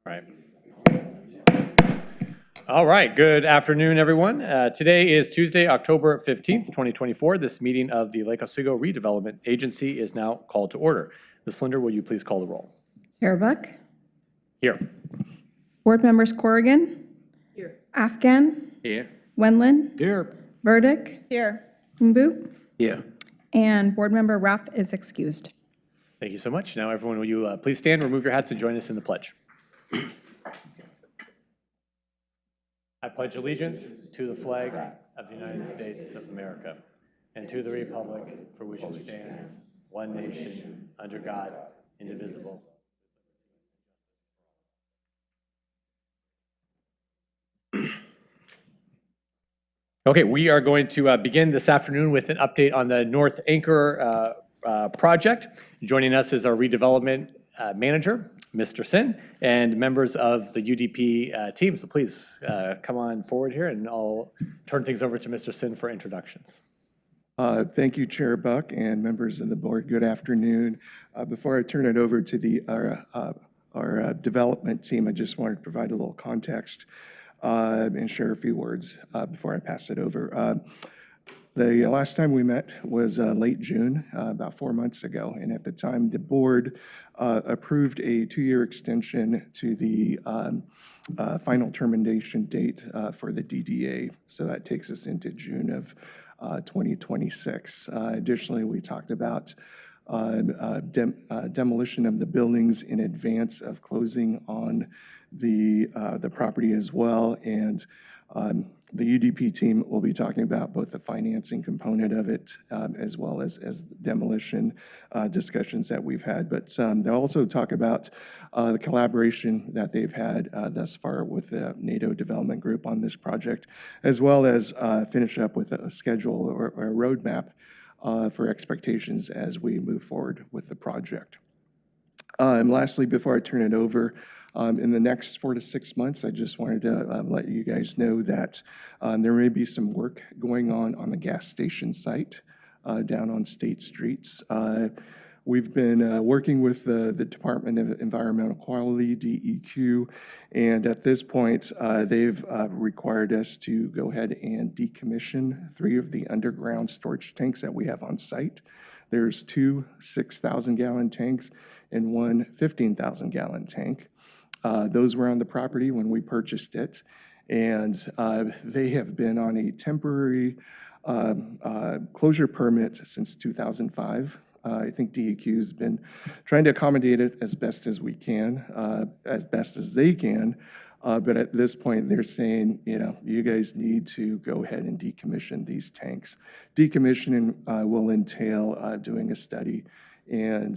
Right. All right. Good afternoon, everyone. Today is Tuesday, October 15th, 2024. This meeting of the Lake Oswego Redevelopment Agency is now called to order. Ms. Linder, will you please call the roll? Chair Buck. Here. Board members Corrigan. Here. Afghan. Here. Wendland. Here. Burdick. Here. Mbu. Here. And board member Raff is excused. Thank you so much. Now, everyone, will you please stand, remove your hats, and join us in the pledge? I pledge allegiance to the flag of the United States of America and to the republic for which it stands, one nation, under God, indivisible. Okay, we are going to begin this afternoon with an update on the North Anchor project. Joining us is our redevelopment manager, Mr. Sin, and members of the UDP team. So please come on forward here, and I'll turn things over to Mr. Sin for introductions. Thank you, Chair Buck and members of the board. Good afternoon. Before I turn it over to our development team, I just wanted to provide a little context and share a few words before I pass it over. The last time we met was late June, about 4 months ago, and at the time the board approved a 2-year extension to the final termination date for the DDA. So that takes us into June of 2026. Additionally, we talked about demolition of the buildings in advance of closing on the property as well, and the UDP team will be talking about both the financing component of it as well as demolition discussions that we've had. But they'll also talk about the collaboration that they've had thus far with the NATO development group on this project, as well as finish up with a schedule or a roadmap for expectations as we move forward with the project. And lastly, before I turn it over, in the next 4 to 6 months, I just wanted to let you guys know that there may be some work going on the gas station site down on State Streets. We've been working with the Department of Environmental Quality, DEQ, and at this point, they've required us to go ahead and decommission 3 of the underground storage tanks that we have on site. There's 2 6,000-gallon tanks and 1 15,000-gallon tank. Those were on the property when we purchased it, and they have been on a temporary closure permit since 2005. I think DEQ has been trying to accommodate it as best as we can, as best as they can, but at this point they're saying, you know, you guys need to go ahead and decommission these tanks. Decommissioning will entail doing a study and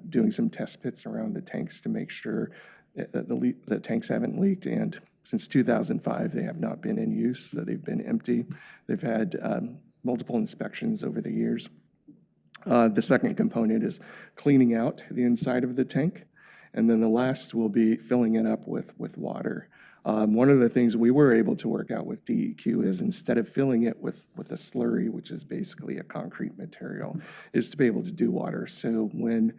doing some test pits around the tanks to make sure the tanks haven't leaked, and since 2005 they have not been in use, so they've been empty. They've had multiple inspections over the years. The second component is cleaning out the inside of the tank, and then the last will be filling it up with water. One of the things we were able to work out with DEQ is instead of filling it with a slurry, which is basically a concrete material, is to be able to do water. So when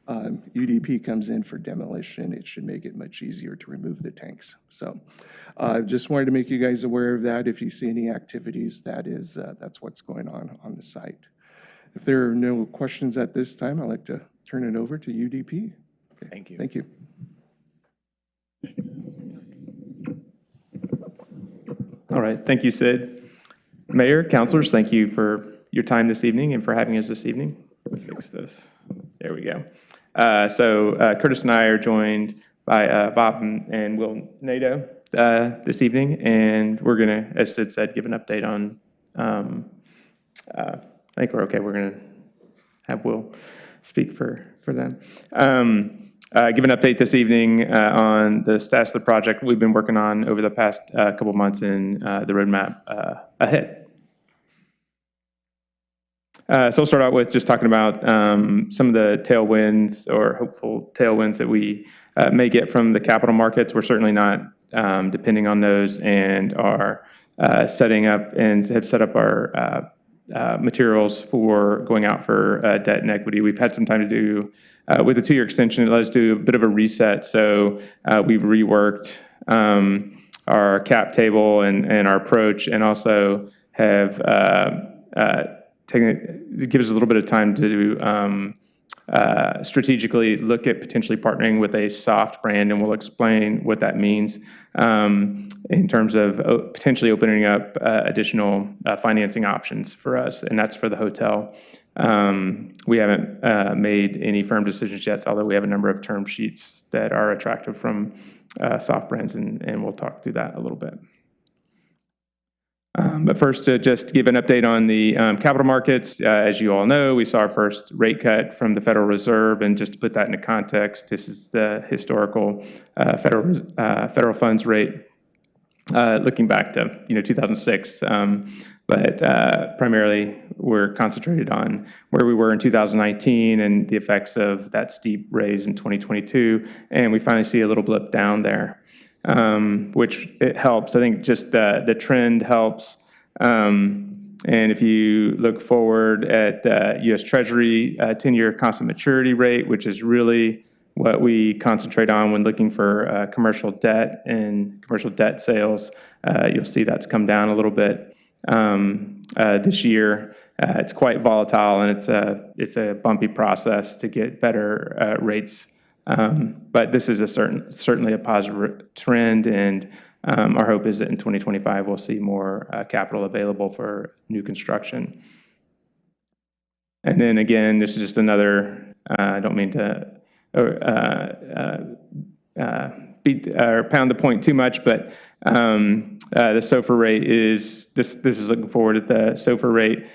UDP comes in for demolition, it should make it much easier to remove the tanks. So just wanted to make you guys aware of that. If you see any activities, that's what's going on the site. If there are no questions at this time, I'd like to turn it over to UDP. Okay. Thank you. Thank you. All right, thank you, Sid. Mayor, councilors, thank you for your time this evening and for having us this evening. Let me fix this. There we go. Curtis and I are joined by Bob and Will Nato this evening, and we're going to, as Sid said, give an update on, I think we're okay. We're going to have Will speak for them. Give an update this evening on the status of the project we've been working on over the past couple of months and the roadmap ahead. So we'll start out with just talking about some of the tailwinds or hopeful tailwinds that we may get from the capital markets. We're certainly not depending on those, and are setting up and have set up our materials for going out for debt and equity. We've had some time to do with the 2-year extension, it let us do a bit of a reset. So we've reworked our cap table and our approach, and also have it gives us a little bit of time to strategically look at potentially partnering with a soft brand, and we'll explain what that means in terms of potentially opening up additional financing options for us, and that's for the hotel. We haven't made any firm decisions yet, although we have a number of term sheets that are attractive from soft brands, and we'll talk through that a little bit. But first, to just give an update on the capital markets. As you all know, we saw our first rate cut from the Federal Reserve, and just to put that into context, this is the historical federal funds rate looking back to 2006. But primarily, we're concentrated on where we were in 2019 and the effects of that steep raise in 2022, and we finally see a little blip down there. Which it helps. I think just the trend helps. And if you look forward at U.S. Treasury 10-year constant maturity rate, which is really what we concentrate on when looking for commercial debt and commercial debt sales, you'll see that's come down a little bit this year. It's quite volatile, and it's a bumpy process to get better rates. But this is certainly a positive trend, and our hope is that in 2025 we'll see more capital available for new construction. And then again, this is just another, I don't mean to beat or pound the point too much, but the SOFR rate is, this is looking forward at the SOFR rate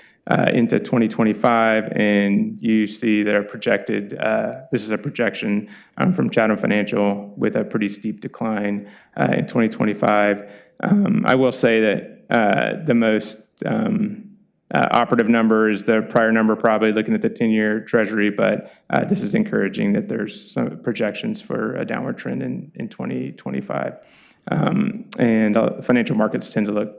into 2025, and you see that our projected, this is a projection from Chatham Financial with a pretty steep decline in 2025. I will say that the most operative number is the prior number, probably looking at the 10-year Treasury, but this is encouraging that there's some projections for a downward trend in 2025. And financial markets tend to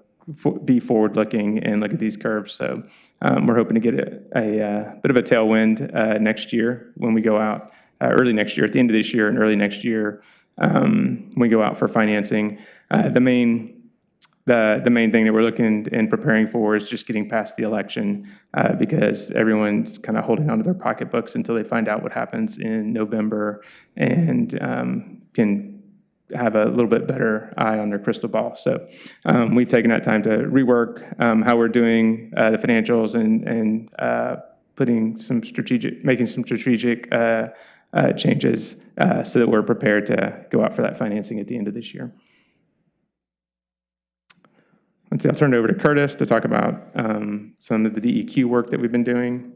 be forward-looking and look at these curves. So we're hoping to get a bit of a tailwind next year when we go out, early next year, at the end of this year and early next year, when we go out for financing. The main thing that we're looking and preparing for is just getting past the election, because everyone's kind of holding onto their pocketbooks until they find out what happens in November, and can have a little bit better eye on their crystal ball. So we've taken that time to rework how we're doing the financials, and making some strategic changes so that we're prepared to go out for that financing at the end of this year. Let's see, I'll turn it over to Curtis to talk about some of the DEQ work that we've been doing.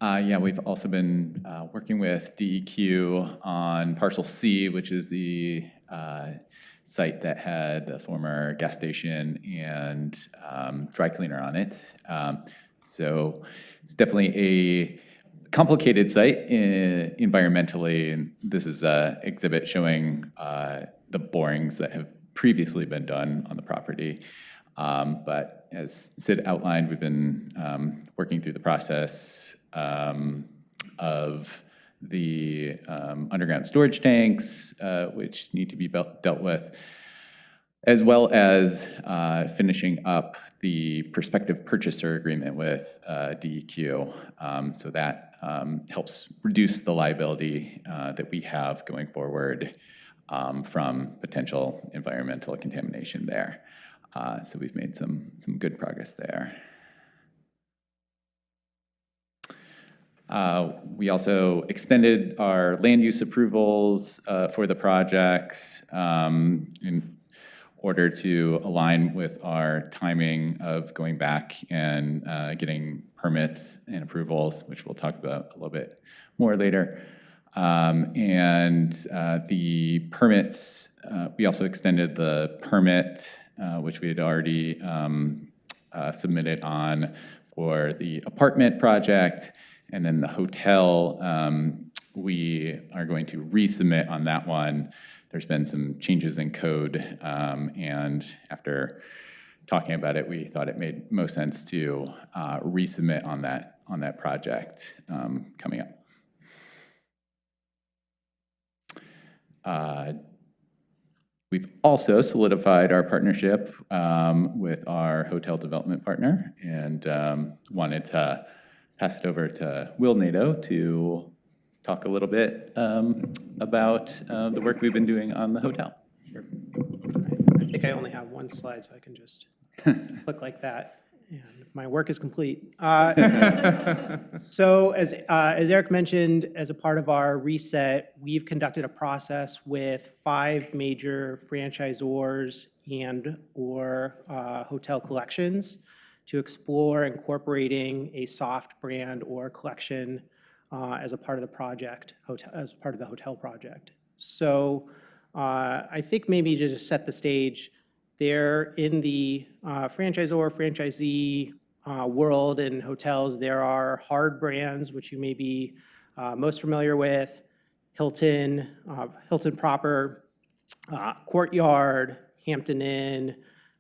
Yeah, we've also been working with DEQ on Parcel C, which is the site that had the former gas station and dry cleaner on it. So it's definitely a complicated site environmentally, and this is an exhibit showing the borings that have previously been done on the property. But as Sid outlined, we've been working through the process of the underground storage tanks, which need to be dealt with, as well as finishing up the prospective purchaser agreement with DEQ. So that helps reduce the liability that we have going forward from potential environmental contamination there. So we've made some good progress there. We also extended our land use approvals for the projects in order to align with our timing of going back and getting permits and approvals, which we'll talk about a little bit more later. And the permits, we also extended the permit, which we had already submitted on for the apartment project. And then the hotel, we are going to resubmit on that one. There's been some changes in code, and after talking about it, we thought it made most sense to resubmit on that project coming up. We've also solidified our partnership with our hotel development partner, and wanted to pass it over to Will Nato to talk a little bit about the work we've been doing on the hotel. Sure. I think I only have one slide, so I can just click like that, and my work is complete. So as Eric mentioned, as a part of our reset, we've conducted a process with 5 major franchisors and/or hotel collections to explore incorporating a soft brand or collection as a part of the project, as part of the hotel project. So I think maybe to just set the stage, there in the franchisor, franchisee world and hotels, there are hard brands, which you may be most familiar with: Hilton, Hilton proper, Courtyard, Hampton Inn,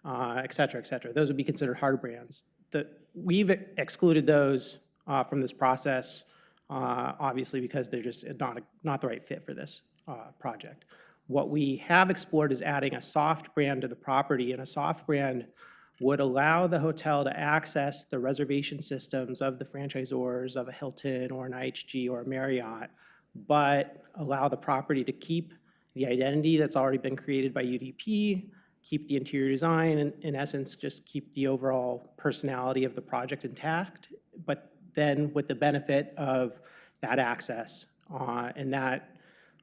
et cetera, et cetera. Those would be considered hard brands. We've excluded those from this process, obviously, because they're just not the right fit for this project. What we have explored is adding a soft brand to the property, and a soft brand would allow the hotel to access the reservation systems of the franchisors of a Hilton or an IHG or a Marriott, but allow the property to keep the identity that's already been created by UDP, keep the interior design, and in essence, just keep the overall personality of the project intact, but then with the benefit of that access. And that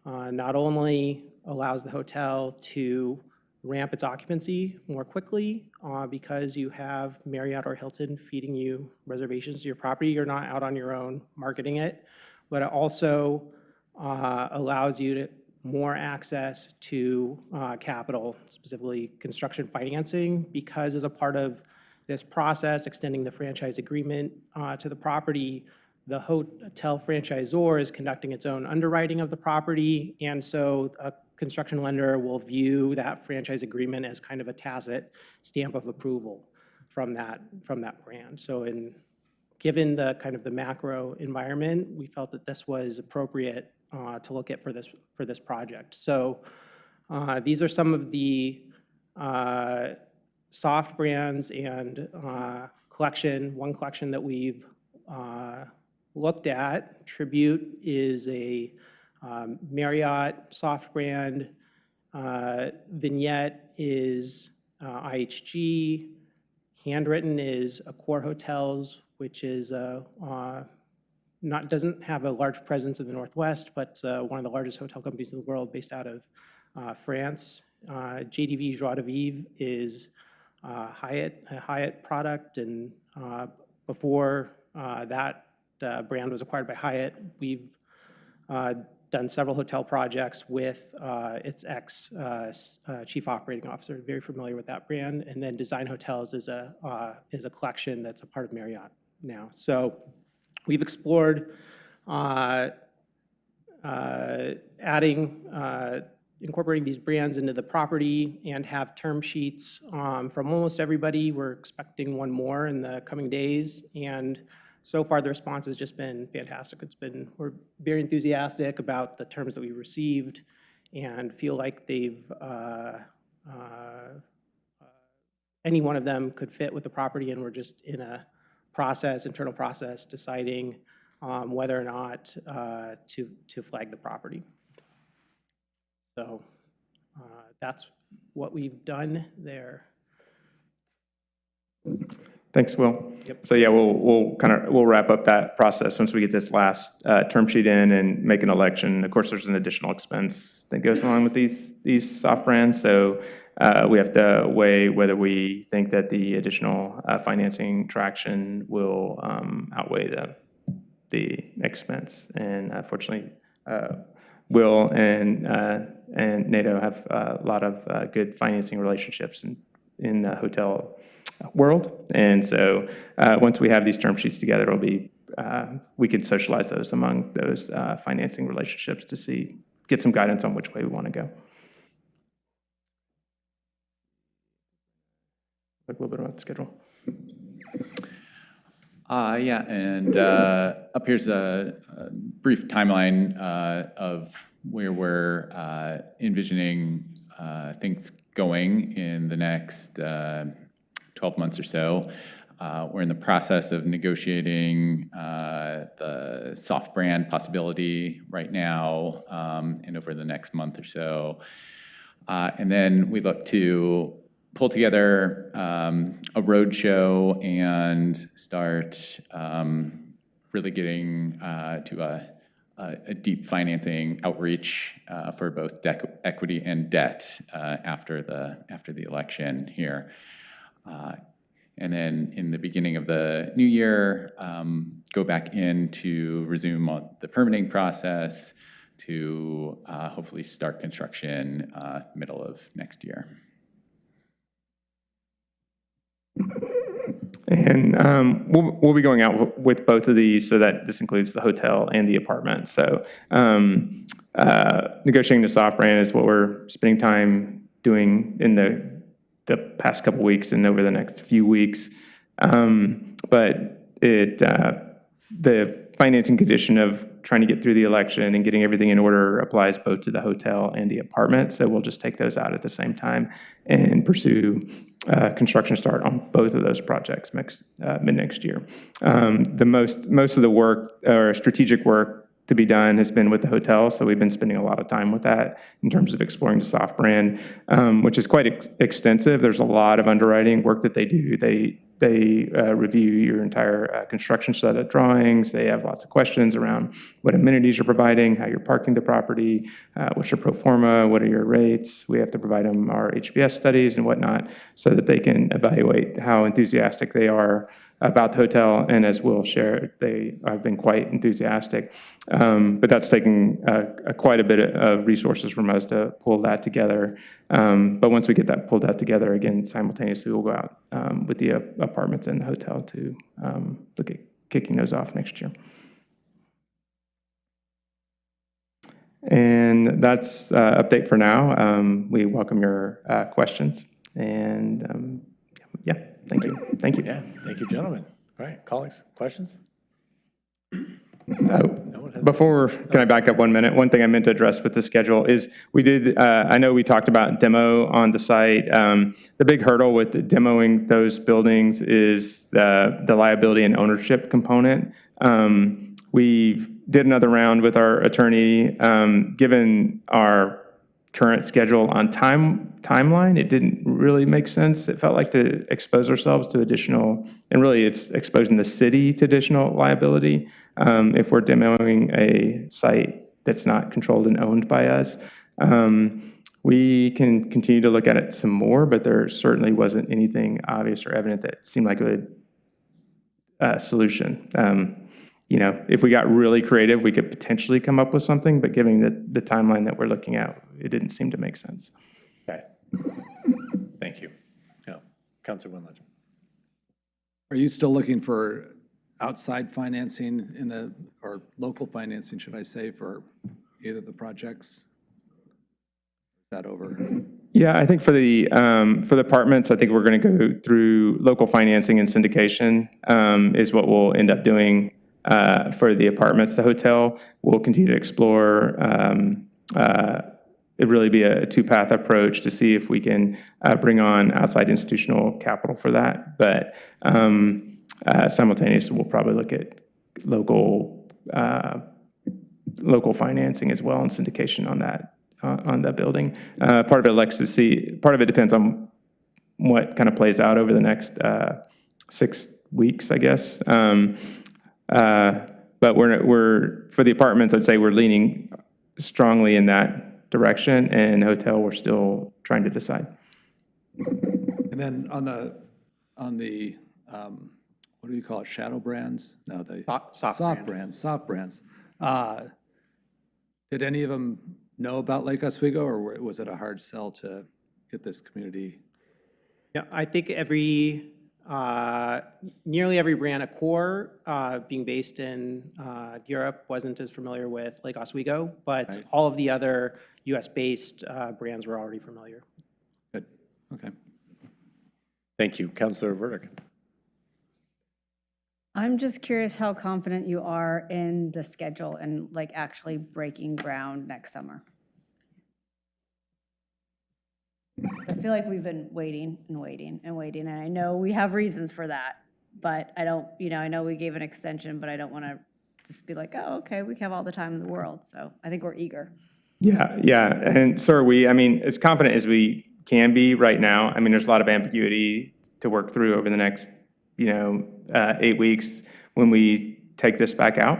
not only allows the hotel to ramp its occupancy more quickly because you have Marriott or Hilton feeding you reservations to your property. You're not out on your own marketing it, but it also allows you to more access to capital, specifically construction financing, because as a part of this process, extending the franchise agreement to the property, the hotel franchisor is conducting its own underwriting of the property, and so a construction lender will view that franchise agreement as kind of a tacit stamp of approval from that brand. So given the kind of the macro environment, we felt that this was appropriate to look at for this project. So these are some of the soft brands and one collection that we've looked at. Tribute is a Marriott soft brand. Vignette is IHG. Handwritten is Accor Hotels, which is doesn't have a large presence in the Northwest, but one of the largest hotel companies in the world, based out of France. JDV Joie de Vivre is a Hyatt product, and before that brand was acquired by Hyatt, we've done several hotel projects with its ex-chief operating officer, very familiar with that brand. And then Design Hotels is a collection that's a part of Marriott now. So we've explored incorporating these brands into the property and have term sheets from almost everybody. We're expecting one more in the coming days, and so far the response has just been fantastic. We're very enthusiastic about the terms that we received and feel like any one of them could fit with the property, and we're just in a internal process, deciding whether or not to flag the property. So that's what we've done there. Thanks, Will. Yep. So yeah, we'll wrap up that process once we get this last term sheet in and make an election. Of course, there's an additional expense that goes along with these soft brands. So we have to weigh whether we think that the additional financing traction will outweigh the expense. And fortunately, Will and NATO have a lot of good financing relationships in the hotel world. And so once we have these term sheets together, it'll be we can socialize those among those financing relationships to get some guidance on which way we want to go. Talk a little bit about the schedule. Yeah, and up here's a brief timeline of where we're envisioning things going in the next 12 months or so. We're in the process of negotiating the soft brand possibility right now and over the next month or so. And then we look to pull together a roadshow and start really getting to a deep financing outreach for both equity and debt after the election here. And then in the beginning of the new year, go back in to resume on the permitting process to hopefully start construction middle of next year. And we'll be going out with both of these, so that this includes the hotel and the apartment. So negotiating the soft brand is what we're spending time doing in the past couple weeks and over the next few weeks. But the financing condition of trying to get through the election and getting everything in order applies both to the hotel and the apartment. So we'll just take those out at the same time and pursue construction start on both of those projects mid-next year. The most of the work, or strategic work, to be done has been with the hotel, so we've been spending a lot of time with that in terms of exploring the soft brand, which is quite extensive. There's a lot of underwriting work that they do. They review your entire construction set of drawings. They have lots of questions around what amenities you're providing, how you're parking the property, what's your pro forma, what are your rates. We have to provide them our HVS studies and whatnot so that they can evaluate how enthusiastic they are about the hotel, and as Will shared, they have been quite enthusiastic. But that's taking quite a bit of resources from us to pull that together. But once we get that pulled out together, again, simultaneously, we'll go out with the apartments and the hotel to look at kicking those off next year. And that's update for now. We welcome your questions. And yeah, thank you. Thank you. Yeah, thank you, gentlemen. All right, colleagues, questions? Before, can I back up 1 minute? One thing I meant to address with the schedule is we did, I know we talked about demo on the site. The big hurdle with demoing those buildings is the liability and ownership component. We did another round with our attorney. Given our current schedule on timeline, it didn't really make sense. It felt like to expose ourselves to additional, and really it's exposing the city to additional liability if we're demoing a site that's not controlled and owned by us. We can continue to look at it some more, but there certainly wasn't anything obvious or evident that seemed like a good solution. You know, if we got really creative, we could potentially come up with something, but given the timeline that we're looking at, it didn't seem to make sense. Okay. Thank you. Yeah, Councilor Winledge. Are you still looking for outside financing or local financing, should I say, for either of the projects? Is that over? Yeah, I think for the apartments, I think we're going to go through local financing and syndication is what we'll end up doing for the apartments. The hotel, we'll continue to explore. It'd really be a two-path approach to see if we can bring on outside institutional capital for that. But simultaneously, we'll probably look at local financing as well and syndication on that on the building. Part of it elects to see. Part of it depends on what kind of plays out over the next 6 weeks, I guess. But we're for the apartments, I'd say we're leaning strongly in that direction, and hotel, we're still trying to decide. And then on the what do you call it, shadow brands? No, the soft brands. Did any of them know about Lake Oswego, or was it a hard sell to get this community? Yeah, I think nearly every brand, Accor, being based in Europe, wasn't as familiar with Lake Oswego, but Right. all of the other US-based brands were already familiar. Good, okay. Thank you. Councilor Burdick. I'm just curious how confident you are in the schedule and like actually breaking ground next summer. I feel like we've been waiting and waiting and waiting, and I know we have reasons for that, but I don't, I know we gave an extension, but I don't want to just be like, oh, okay, we have all the time in the world, so I think we're eager. Yeah, and so are we. I mean, as confident as we can be right now. I mean, there's a lot of ambiguity to work through over the next, 8 weeks when we take this back out.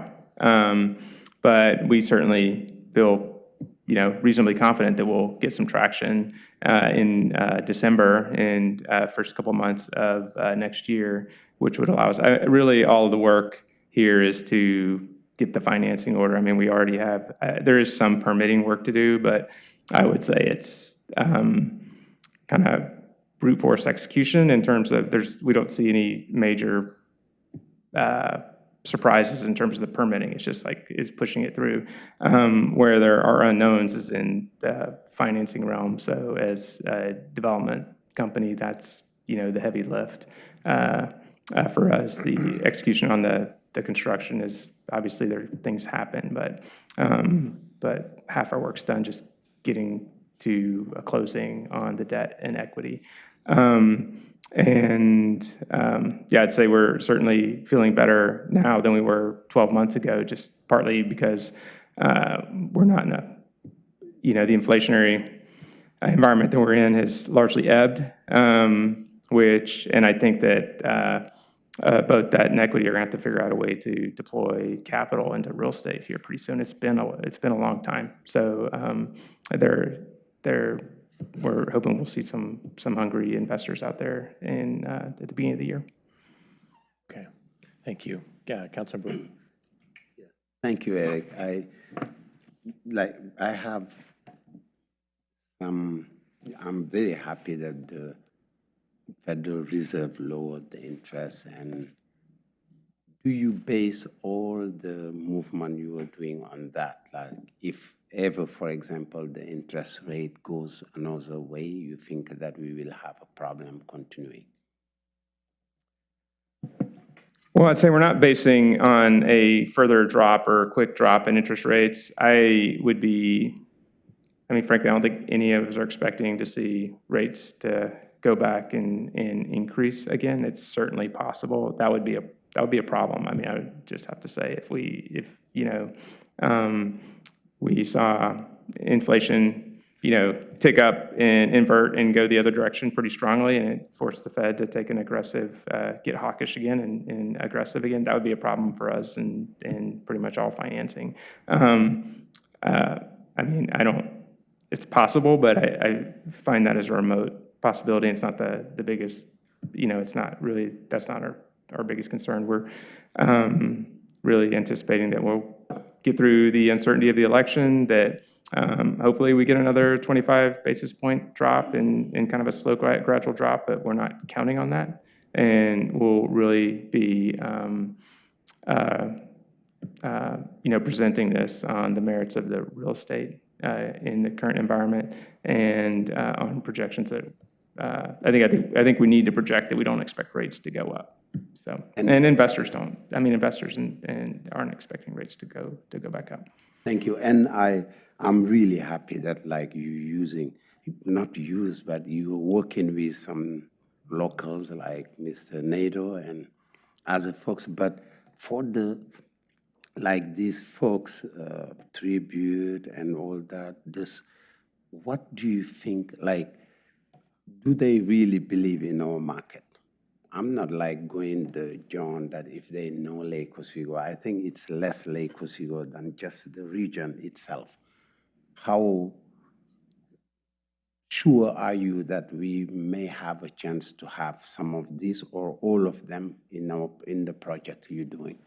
But we certainly feel, reasonably confident that we'll get some traction in December and first couple months of next year, which would allow us. Really, all of the work here is to get the financing order. I mean, we already have. There is some permitting work to do, but I would say it's kind of brute force execution in terms of we don't see any major surprises in terms of the permitting. It's just is pushing it through. Where there are unknowns is in the financing realm. So as a development company, that's, the heavy lift. For us, the execution on the construction is, obviously things happen, but half our work's done just getting to a closing on the debt and equity. I'd say we're certainly feeling better now than we were 12 months ago, just partly because we're not in the inflationary environment that we're in has largely ebbed, and I think that both debt and equity are going to have to figure out a way to deploy capital into real estate here pretty soon. It's been a long time. So we're hoping we'll see some hungry investors out there at the beginning of the year. Okay, thank you. Yeah, Councilor Blue. Thank you, Eric. I'm very happy that the Federal Reserve lowered the interest. And do you base all the movement you are doing on that? Like, if ever, for example, the interest rate goes another way, you think that we will have a problem continuing? Well, I'd say we're not basing on a further drop or quick drop in interest rates. Frankly, I don't think any of us are expecting to see rates to go back and increase again. It's certainly possible. That would be a problem. I mean, I would just have to say if we saw inflation, tick up and invert and go the other direction pretty strongly, and it forced the Fed to take an aggressive, get hawkish again and aggressive again, that would be a problem for us and pretty much all financing. It's possible, but I find that as a remote possibility. It's not the biggest, that's not our biggest concern. We're really anticipating that we'll get through the uncertainty of the election, that hopefully we get another 25 basis point drop and kind of a slow, gradual drop, but we're not counting on that. And we'll really be, presenting this on the merits of the real estate in the current environment and on projections that I think we need to project that we don't expect rates to go up. So, and investors don't. Investors and aren't expecting rates to go back up. Thank you. And I'm really happy that you're working with some locals like Mr. Nadeau and other folks. But for these folks, tribute and all that, what do you think, do they really believe in our market? I'm not going the John that if they know Lake Oswego. I think it's less Lake Oswego than just the region itself. How sure are you that we may have a chance to have some of these or all of them in the project you're doing?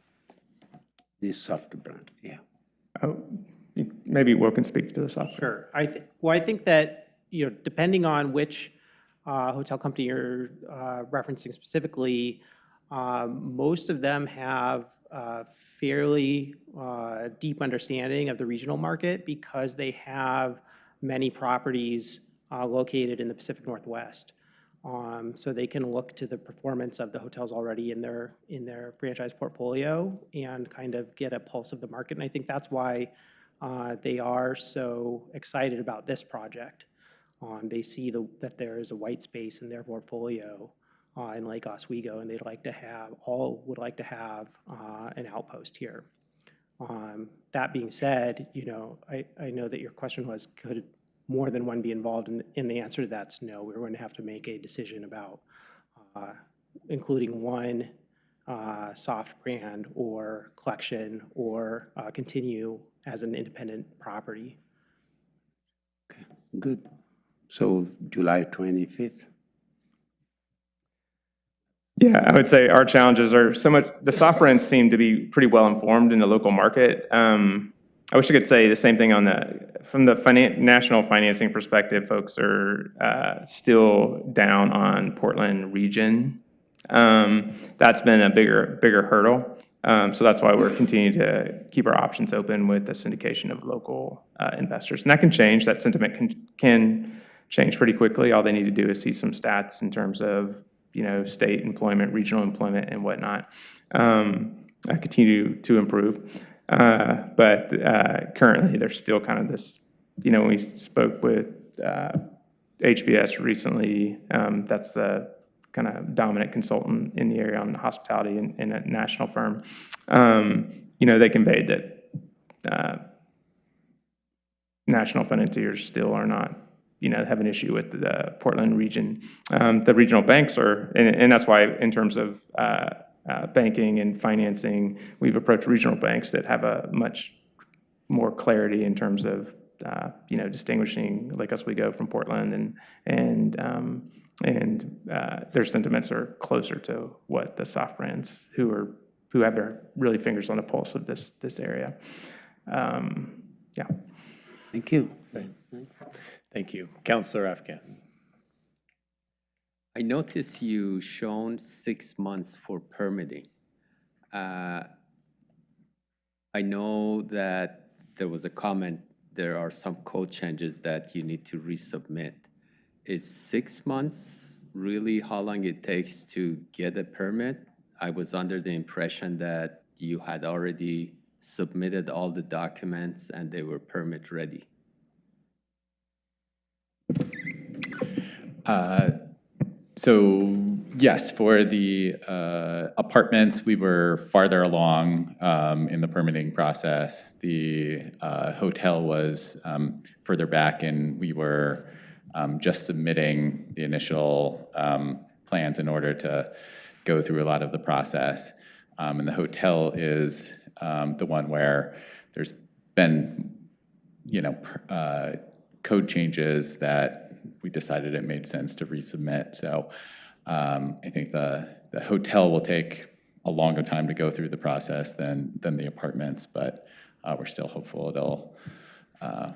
This soft brand, yeah. Maybe Will can speak to the soft brand. Sure. I think that, depending on which hotel company you're referencing specifically, most of them have a fairly deep understanding of the regional market because they have many properties located in the Pacific Northwest. So they can look to the performance of the hotels already in their franchise portfolio and kind of get a pulse of the market. And I think that's why they are so excited about this project. They see that there is a white space in their portfolio in Lake Oswego, and would like to have an outpost here. That being said, I know that your question was, could more than one be involved? And the answer to that's no. We're going to have to make a decision about including one soft brand or collection or continue as an independent property. Okay, good. So July 25th? Yeah, I would say our challenges are so much, the soft brands seem to be pretty well informed in the local market. I wish I could say the same thing from the national financing perspective. Folks are still down on Portland region. That's been a bigger hurdle. So that's why we're continuing to keep our options open with the syndication of local investors. And that can change. That sentiment can change pretty quickly. All they need to do is see some stats in terms of state employment, regional employment, and whatnot. Continue to improve. But currently, there's still kind of this, when we spoke with HVS recently, that's the kind of dominant consultant in the area on hospitality in a national firm. They conveyed that national financiers still are not have an issue with the Portland region. The regional banks are, and that's why in terms of banking and financing, we've approached regional banks that have a much more clarity in terms of distinguishing Lake Oswego from Portland, and their sentiments are closer to what the soft brands who have their really fingers on the pulse of this area. Yeah. Thank you. Great. Thank you. Councilor Afghan. I noticed you shown 6 months for permitting. I know that there was a comment, there are some code changes that you need to resubmit. Is 6 months really how long it takes to get a permit? I was under the impression that you had already submitted all the documents and they were permit ready. So yes, for the apartments, we were farther along in the permitting process. The hotel was further back, and we were just submitting the initial plans in order to go through a lot of the process. And the hotel is the one where there's been, code changes that we decided it made sense to resubmit. So I think the hotel will take a longer time to go through the process than the apartments, but we're still hopeful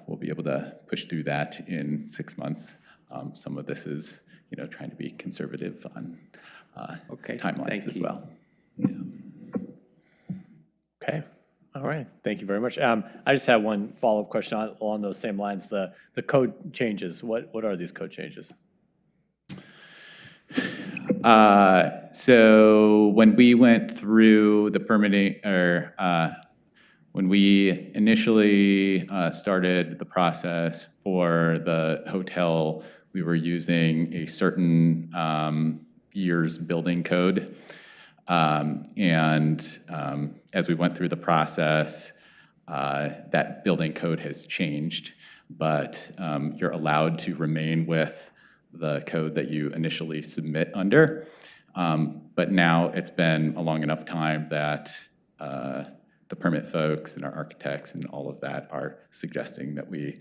we'll be able to push through that in 6 months. Some of this is, trying to be conservative on timelines as well. Yeah. Okay. All right. Thank you very much. I just have one follow-up question along those same lines. The code changes. What are these code changes? So when we went through the permitting, when we initially started the process for the hotel, we were using a certain year's building code. As we went through the process, that building code has changed, but you're allowed to remain with the code that you initially submit under. But now it's been a long enough time that the permit folks and our architects and all of that are suggesting that we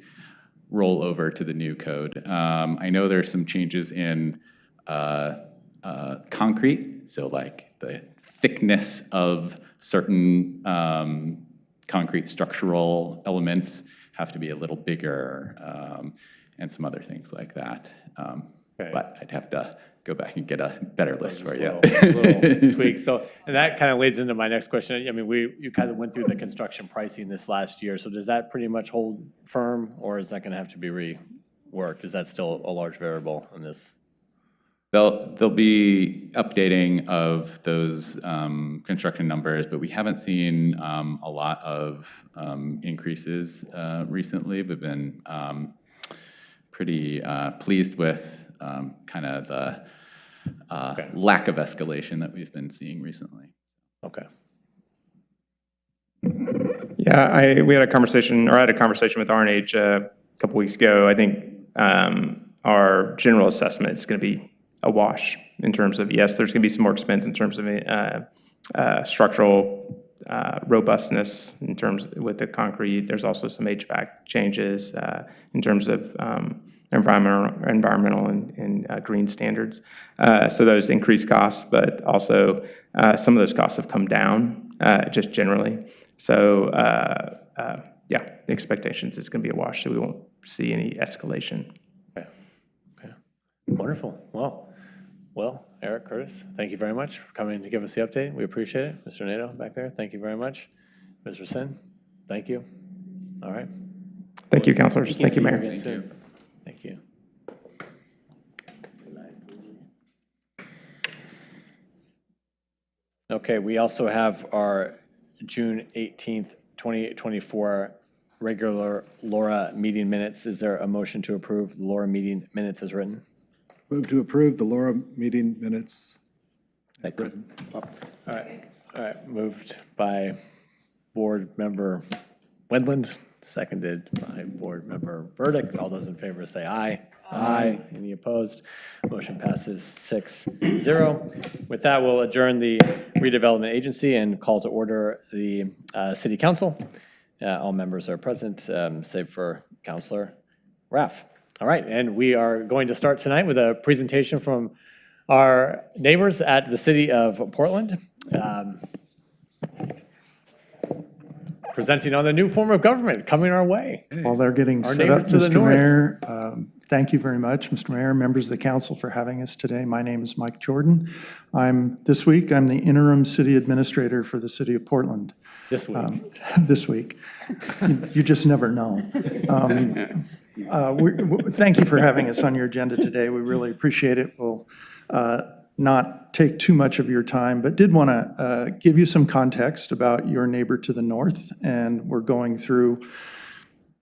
roll over to the new code. I know there's some changes in concrete, so like the thickness of certain concrete structural elements have to be a little bigger, and some other things like that. Okay. But I'd have to go back and get a better list for you. Little tweaks. So, and that kind of leads into my next question. I mean, you kind of went through the construction pricing this last year. So does that pretty much hold firm, or is that going to have to be reworked? Is that still a large variable in this? There'll be updating of those construction numbers, but we haven't seen a lot of increases recently. We've been pretty pleased with kind of the lack of escalation that we've been seeing recently. Okay. Yeah, we had a conversation, or I had a conversation with R&H a couple weeks ago. I think our general assessment is going to be a wash in terms of, yes, there's going to be some more expense in terms of structural robustness in terms with the concrete. There's also some HVAC changes in terms of environmental and green standards. So those increased costs, but also some of those costs have come down just generally. So yeah, the expectations is going to be a wash, so we won't see any escalation. Okay. Okay. Wonderful. Well, Eric, Curtis, thank you very much for coming to give us the update. We appreciate it. Mr. Nato back there, thank you very much. Mr. Sin, thank you. All right. Thank you, councilors. Thank you, Mayor. Thank you. Thank you. Okay, we also have our June 18th, 2024 regular LORA meeting minutes. Is there a motion to approve the LORA meeting minutes as written? Move to approve the LORA meeting minutes. All right, moved by Board Member Wendland, seconded by Board Member Burdick. All those in favor say aye. Aye. Any opposed? Motion passes 6-0. With that, we'll adjourn the redevelopment agency and call to order the city council. All members are present, save for Councilor Raff. All right, and we are going to start tonight with a presentation from our neighbors at the city of Portland. Presenting on the new form of government coming our way. While they're getting Our set up, neighbors to the Mr. north. Mayor, thank you very much, Mr. Mayor, members of the council for having us today. My name is Mike Jordan. This week, I'm the interim city administrator for the city of Portland. This week. This week. You just never know. Thank you for having us on your agenda today. We really appreciate it. We'll not take too much of your time, but did want to give you some context about your neighbor to the north. And we're going through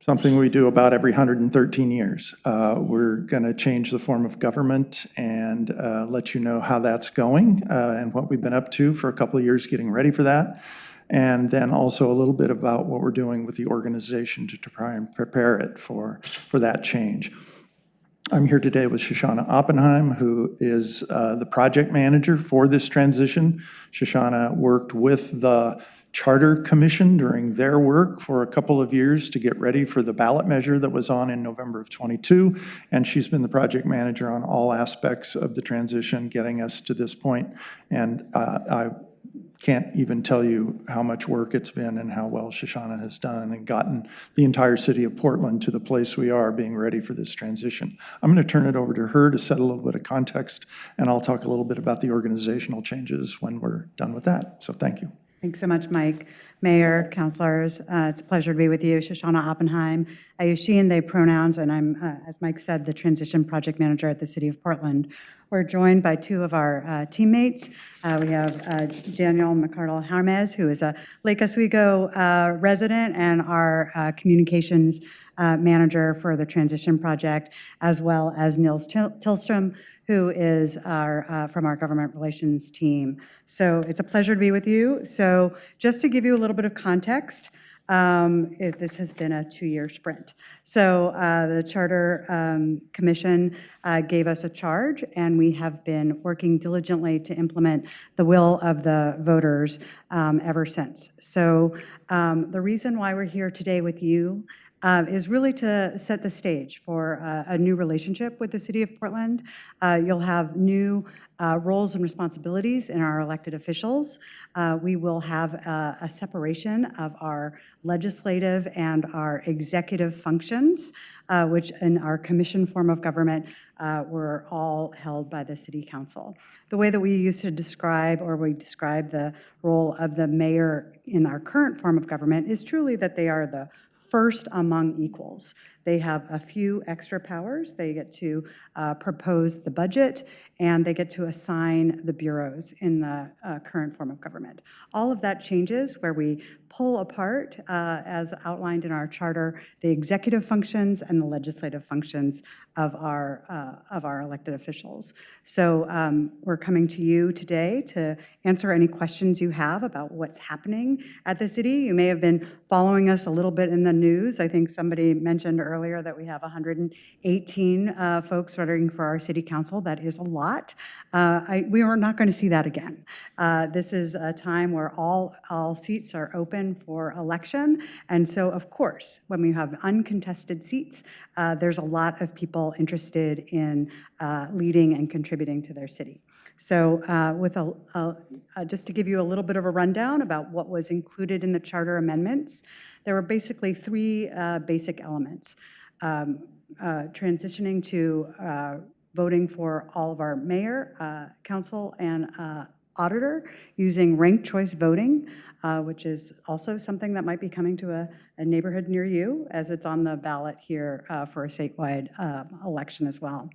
something we do about every 113 years. We're going to change the form of government and let you know how that's going and what we've been up to for a couple of years getting ready for that. And then also a little bit about what we're doing with the organization to try and prepare it for that change. I'm here today with Shoshana Oppenheim, who is the project manager for this transition. Shoshana worked with the Charter Commission during their work for a couple of years to get ready for the ballot measure that was on in November of '22, and she's been the project manager on all aspects of the transition, getting us to this point. And I can't even tell you how much work it's been and how well Shoshana has done and gotten the entire city of Portland to the place we are being ready for this transition. I'm going to turn it over to her to set a little bit of context, and I'll talk a little bit about the organizational changes when we're done with that. So thank you. Thanks so much, Mike. Mayor, councilors, it's a pleasure to be with you. Shoshana Oppenheim. I use she and they pronouns, and I'm, as Mike said, the transition project manager at the city of Portland. We're joined by two of our teammates. We have Daniel McCardle-Harmez, who is a Lake Oswego resident and our communications manager for the transition project, as well as Nils Tillstrom, who is from our government relations team. So it's a pleasure to be with you. So just to give you a little bit of context, this has been a 2-year sprint. So the Charter Commission gave us a charge, and we have been working diligently to implement the will of the voters ever since. So the reason why we're here today with you is really to set the stage for a new relationship with the city of Portland. You'll have new roles and responsibilities in our elected officials. We will have a separation of our legislative and our executive functions, which in our commission form of government were all held by the city council. The way that we used to describe, or we describe the role of the mayor in our current form of government is truly that they are the first among equals. They have a few extra powers. They get to propose the budget, and they get to assign the bureaus in the current form of government. All of that changes where we pull apart, as outlined in our charter, the executive functions and the legislative functions of our elected officials. So we're coming to you today to answer any questions you have about what's happening at the city. You may have been following us a little bit in the news. I think somebody mentioned earlier that we have 118 folks running for our city council. That is a lot. We are not going to see that again. This is a time where all seats are open for election. And so, of course, when we have uncontested seats, there's a lot of people interested in leading and contributing to their city. So just to give you a little bit of a rundown about what was included in the charter amendments, there were basically three basic elements. Transitioning to voting for all of our mayor, council, and auditor using ranked choice voting, which is also something that might be coming to a neighborhood near you, as it's on the ballot here for a statewide election as well.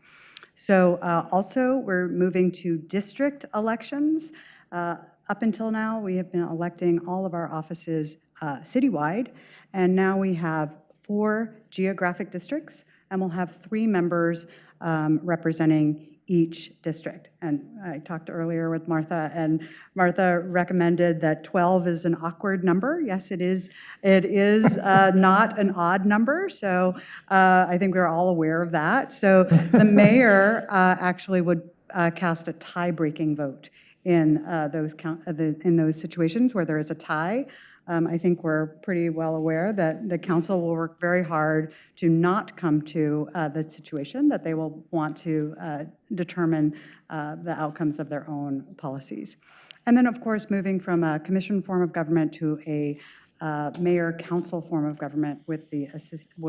So also, we're moving to district elections. Up until now, we have been electing all of our offices citywide, and now we have 4 geographic districts, and we'll have 3 members representing each district. And I talked earlier with Martha, and Martha recommended that 12 is an awkward number. Yes, it is. It is not an odd number, so I think we're all aware of that. So the mayor actually would cast a tie-breaking vote in those situations where there is a tie. I think we're pretty well aware that the council will work very hard to not come to the situation, that they will want to determine the outcomes of their own policies. And then, of course, moving from a commission form of government to a mayor-council form of government where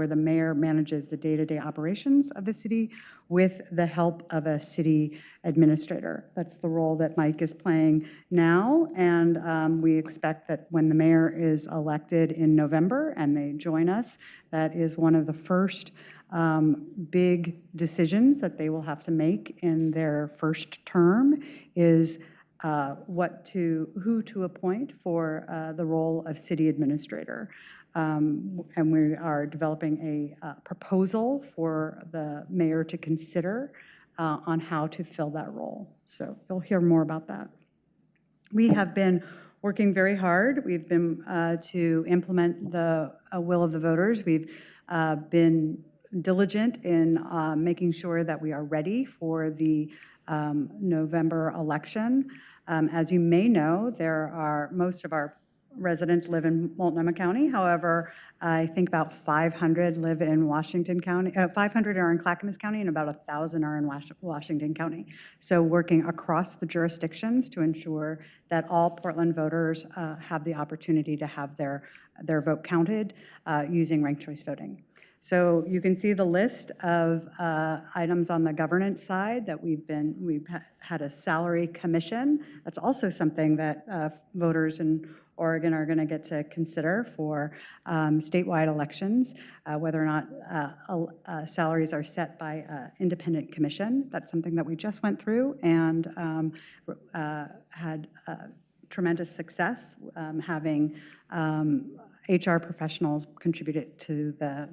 the mayor manages the day-to-day operations of the city with the help of a city administrator. That's the role that Mike is playing now, and we expect that when the mayor is elected in November and they join us, that is one of the first big decisions that they will have to make in their first term is who to appoint for the role of city administrator. And we are developing a proposal for the mayor to consider on how to fill that role. So you'll hear more about that. We have been working very hard. We've been to implement the will of the voters. We've been diligent in making sure that we are ready for the November election. As you may know, most of our residents live in Multnomah County. However, I think about 500 live in Washington County. 500 are in Clackamas County, and about 1,000 are in Washington County. So working across the jurisdictions to ensure that all Portland voters have the opportunity to have their vote counted using ranked choice voting. So you can see the list of items on the governance side that we've had a salary commission. That's also something that voters in Oregon are going to get to consider for statewide elections, whether or not salaries are set by an independent commission. That's something that we just went through and had tremendous success having HR professionals contribute it to the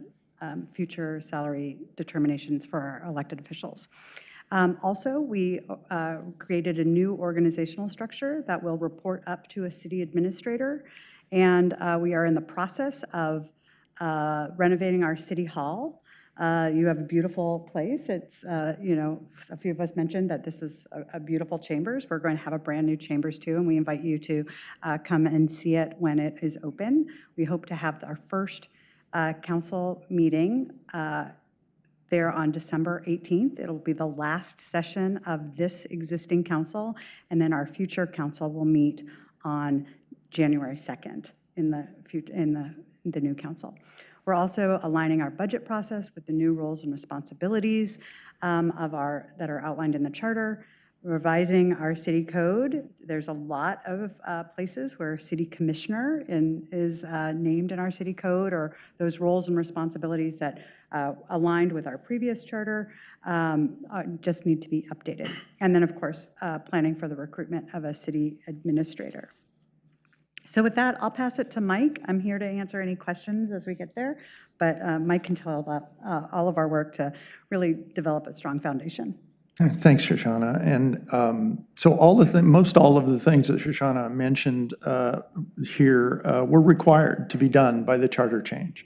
future salary determinations for our elected officials. Also, we created a new organizational structure that will report up to a city administrator, and we are in the process of renovating our city hall. You have a beautiful place. It's, a few of us mentioned that this is a beautiful chambers. We're going to have a brand new chambers too, and we invite you to come and see it when it is open. We hope to have our first council meeting there on December 18th. It'll be the last session of this existing council, and then our future council will meet on January 2nd in the new council. We're also aligning our budget process with the new roles and responsibilities that are outlined in the charter, revising our city code. There's a lot of places where city commissioner is named in our city code, or those roles and responsibilities that aligned with our previous charter, just need to be updated. And then, of course, planning for the recruitment of a city administrator. So with that, I'll pass it to Mike. I'm here to answer any questions as we get there, but Mike can tell about all of our work to really develop a strong foundation. Thanks, Shoshana. And so most all of the things that Shoshana mentioned here were required to be done by the charter change.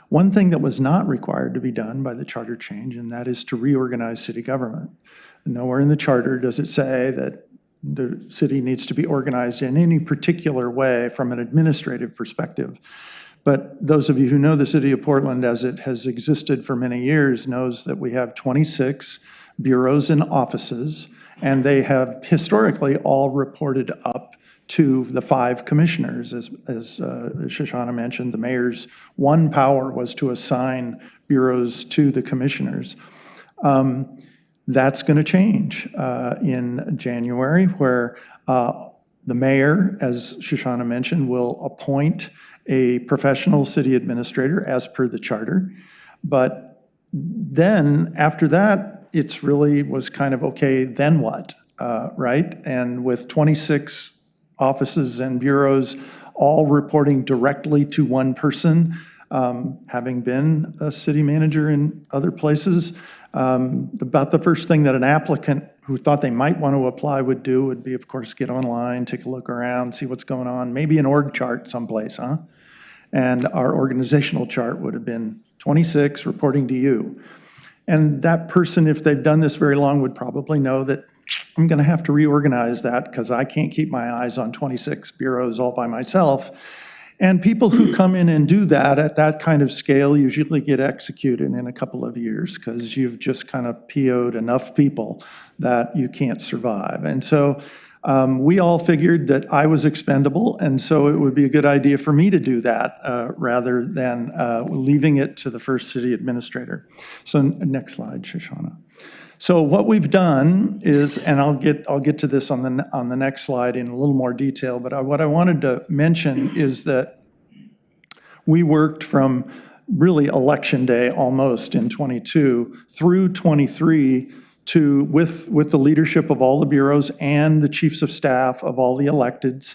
One thing that was not required to be done by the charter change, and that is to reorganize city government. Nowhere in the charter does it say that the city needs to be organized in any particular way from an administrative perspective. But those of you who know the city of Portland as it has existed for many years knows that we have 26 bureaus and offices, and they have historically all reported up to the 5 commissioners. As Shoshana mentioned, the mayor's one power was to assign bureaus to the commissioners. That's going to change in January, where the mayor, as Shoshana mentioned, will appoint a professional city administrator as per the charter. But then after that, it's really was kind of, okay, then what, right? And with 26 offices and bureaus all reporting directly to one person, having been a city manager in other places, about the first thing that an applicant who thought they might want to apply would do would be, of course, get online, take a look around, see what's going on, maybe an org chart someplace, huh? And our organizational chart would have been 26 reporting to you. And that person, if they've done this very long, would probably know that I'm going to have to reorganize that because I can't keep my eyes on 26 bureaus all by myself. And people who come in and do that at that kind of scale usually get executed in a couple of years because you've just kind of PO'd enough people that you can't survive. And so we all figured that I was expendable, and so it would be a good idea for me to do that rather than leaving it to the first city administrator. So next slide, Shoshana. So what we've done is, and I'll get to this on the next slide in a little more detail, but what I wanted to mention is that we worked from really election day almost in 22 through 23 with the leadership of all the bureaus and the chiefs of staff of all the electeds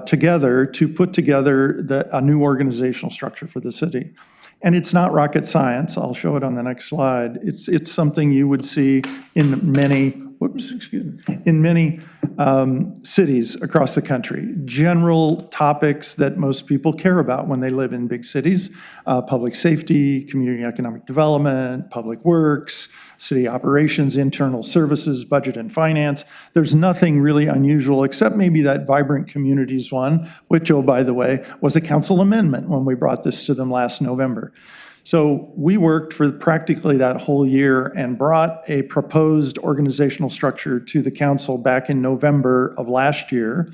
together to put together a new organizational structure for the city. And it's not rocket science. I'll show it on the next slide. It's something you would see in many, cities across the country. General topics that most people care about when they live in big cities: public safety, community economic development, public works, city operations, internal services, budget and finance. There's nothing really unusual except maybe that vibrant communities one, which, oh, by the way, was a council amendment when we brought this to them last November. So we worked for practically that whole year and brought a proposed organizational structure to the council back in November of last year.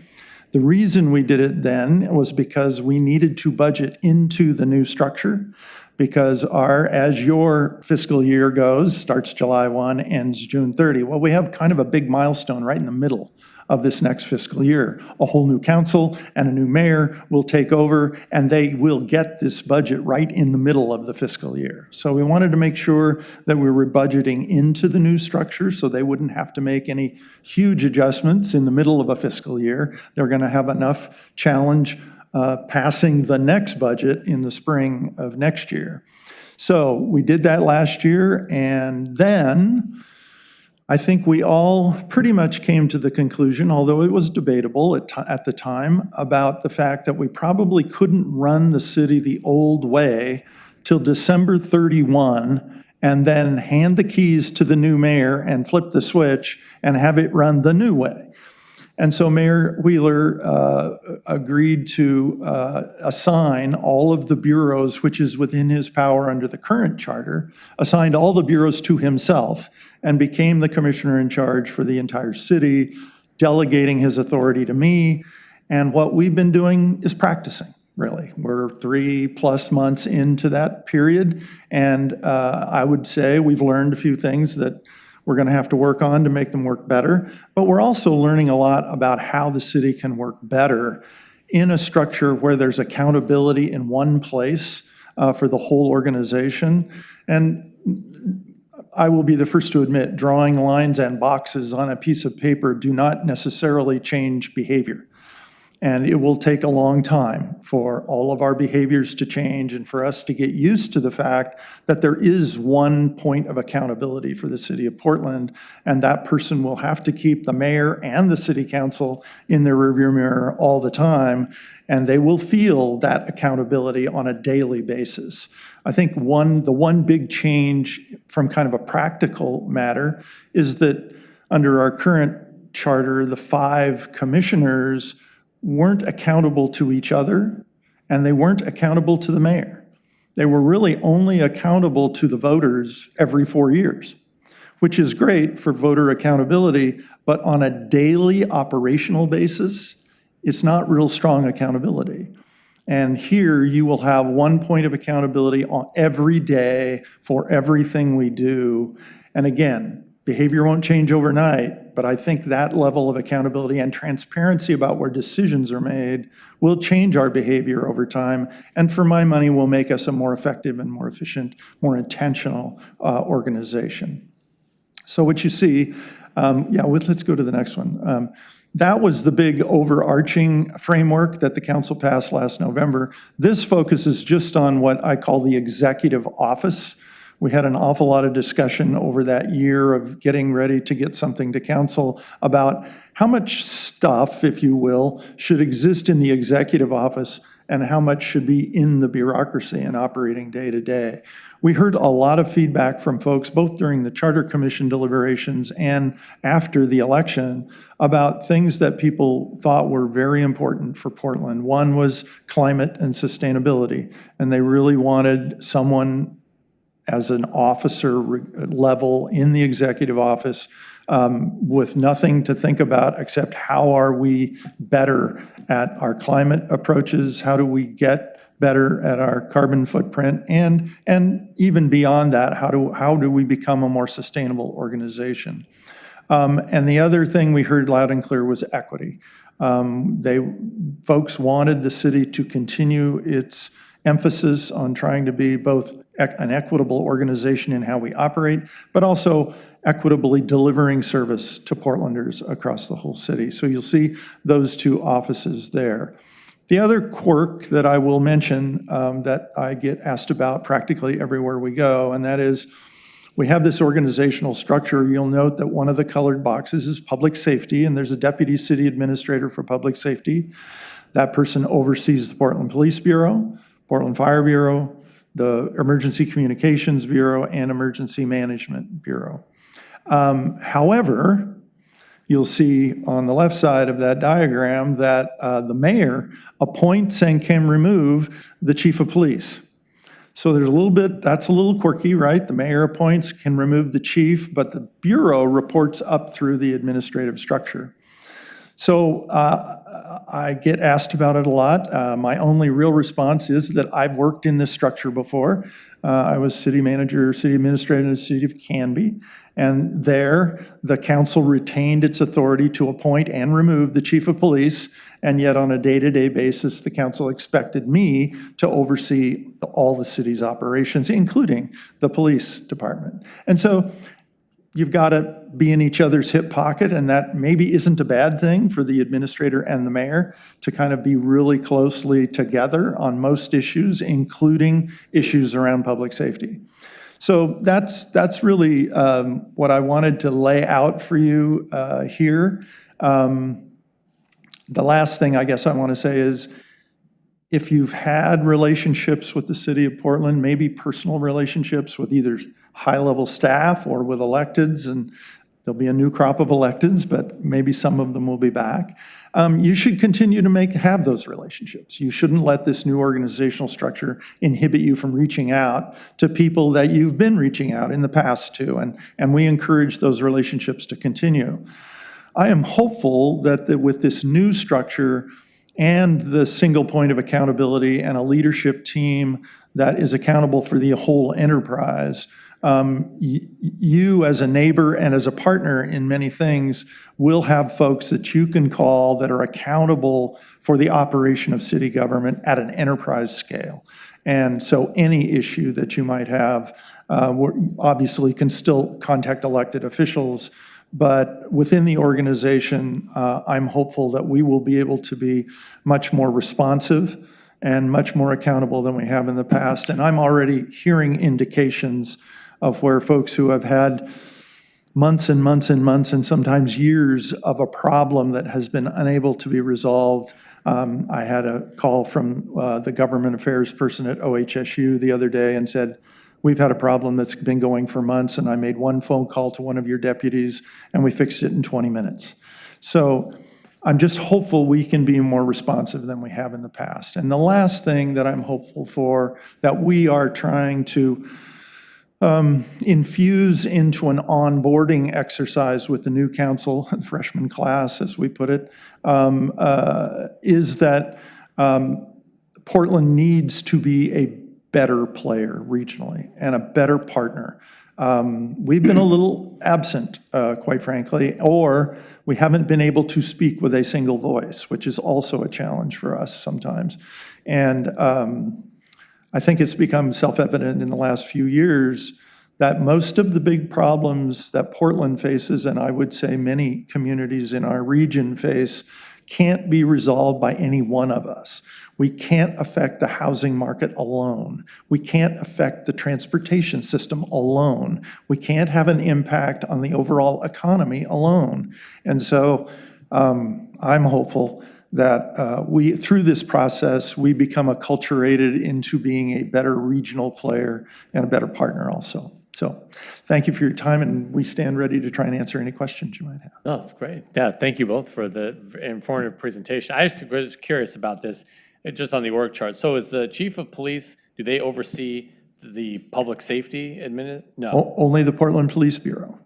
The reason we did it then was because we needed to budget into the new structure, because as your fiscal year goes, starts July 1, ends June 30. Well, we have kind of a big milestone right in the middle of this next fiscal year. A whole new council and a new mayor will take over, and they will get this budget right in the middle of the fiscal year. So we wanted to make sure that we were budgeting into the new structure so they wouldn't have to make any huge adjustments in the middle of a fiscal year. They're going to have enough challenge passing the next budget in the spring of next year. So we did that last year, and then I think we all pretty much came to the conclusion, although it was debatable at the time, about the fact that we probably couldn't run the city the old way till December 31 and then hand the keys to the new mayor and flip the switch and have it run the new way. And so Mayor Wheeler agreed to assign all of the bureaus, which is within his power under the current charter, assigned all the bureaus to himself and became the commissioner in charge for the entire city, delegating his authority to me. And what we've been doing is practicing, really. We're 3+ months into that period, and I would say we've learned a few things that we're going to have to work on to make them work better. But we're also learning a lot about how the city can work better in a structure where there's accountability in one place for the whole organization. And I will be the first to admit, drawing lines and boxes on a piece of paper do not necessarily change behavior. And it will take a long time for all of our behaviors to change and for us to get used to the fact that there is one point of accountability for the city of Portland, and that person will have to keep the mayor and the city council in their rearview mirror all the time, and they will feel that accountability on a daily basis. I think the one big change from kind of a practical matter is that under our current charter, the 5 commissioners weren't accountable to each other, and they weren't accountable to the mayor. They were really only accountable to the voters every 4 years, which is great for voter accountability, but on a daily operational basis, it's not real strong accountability. And here you will have one point of accountability on every day for everything we do. And again, behavior won't change overnight, but I think that level of accountability and transparency about where decisions are made will change our behavior over time, and for my money will make us a more effective and more efficient, more intentional organization. So what you see, let's go to the next one. That was the big overarching framework that the council passed last November. This focuses just on what I call the executive office. We had an awful lot of discussion over that year of getting ready to get something to council about how much stuff, if you will, should exist in the executive office and how much should be in the bureaucracy and operating day to day. We heard a lot of feedback from folks, both during the Charter Commission deliberations and after the election, about things that people thought were very important for Portland. One was climate and sustainability, and they really wanted someone as an officer level in the executive office with nothing to think about except how are we better at our climate approaches, how do we get better at our carbon footprint, and even beyond that, how do we become a more sustainable organization? And the other thing we heard loud and clear was equity. Folks wanted the city to continue its emphasis on trying to be both an equitable organization in how we operate, but also equitably delivering service to Portlanders across the whole city. So you'll see those 2 offices there. The other quirk that I will mention that I get asked about practically everywhere we go, and that is we have this organizational structure. You'll note that one of the colored boxes is public safety, and there's a deputy city administrator for public safety. That person oversees the Portland Police Bureau, Portland Fire Bureau, the Emergency Communications Bureau, and Emergency Management Bureau. However, you'll see on the left side of that diagram that the mayor appoints and can remove the chief of police. So there's that's a little quirky, right? The mayor appoints, can remove the chief, but the bureau reports up through the administrative structure. So I get asked about it a lot. My only real response is that I've worked in this structure before. I was city manager, city administrator in the city of Canby, and there the council retained its authority to appoint and remove the chief of police, and yet on a day-to-day basis, the council expected me to oversee all the city's operations, including the police department. And so you've got to be in each other's hip pocket, and that maybe isn't a bad thing for the administrator and the mayor to kind of be really closely together on most issues, including issues around public safety. So that's really what I wanted to lay out for you here. The last thing I guess I want to say is, if you've had relationships with the city of Portland, maybe personal relationships with either high-level staff or with electeds, and there'll be a new crop of electeds, but maybe some of them will be back, you should continue to have those relationships. You shouldn't let this new organizational structure inhibit you from reaching out to people that you've been reaching out in the past to, and we encourage those relationships to continue. I am hopeful that with this new structure and the single point of accountability and a leadership team that is accountable for the whole enterprise, you as a neighbor and as a partner in many things will have folks that you can call that are accountable for the operation of city government at an enterprise scale. And so any issue that you might have, obviously can still contact elected officials, but within the organization, I'm hopeful that we will be able to be much more responsive and much more accountable than we have in the past. And I'm already hearing indications of where folks who have had months and months and months and sometimes years of a problem that has been unable to be resolved. I had a call from the government affairs person at OHSU the other day and said, we've had a problem that's been going for months, and I made one phone call to one of your deputies, and we fixed it in 20 minutes. So I'm just hopeful we can be more responsive than we have in the past. And the last thing that I'm hopeful for, that we are trying to infuse into an onboarding exercise with the new council, the freshman class, as we put it, is that Portland needs to be a better player regionally and a better partner. We've been a little absent, quite frankly, or we haven't been able to speak with a single voice, which is also a challenge for us sometimes. And I think it's become self-evident in the last few years that most of the big problems that Portland faces, and I would say many communities in our region face, can't be resolved by any one of us. We can't affect the housing market alone. We can't affect the transportation system alone. We can't have an impact on the overall economy alone. And so I'm hopeful that through this process, we become acculturated into being a better regional player and a better partner also. So thank you for your time, and we stand ready to try and answer any questions you might have. No, that's great. Yeah, thank you both for the informative presentation. I just was curious about this, just on the org chart. So is the chief of police, do they oversee the public safety No. Only the Portland Police Bureau.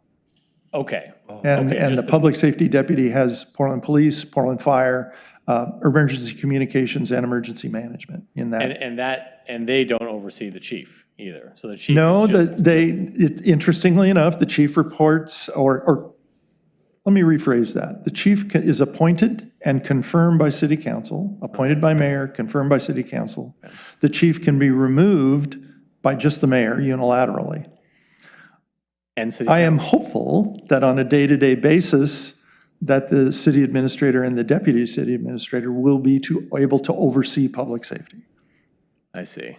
Okay. And the public safety deputy has Portland Police, Portland Fire, emergency communications, and emergency management in that. And they don't oversee the chief either. So the chief No, is just... interestingly enough, the chief reports, or let me rephrase that. The chief is appointed and confirmed by city council, appointed by mayor, confirmed by city council. The chief can be removed by just the mayor unilaterally. And city I am hopeful that on a day-to-day basis, that the city administrator and the deputy city administrator will be able to oversee public safety. I see.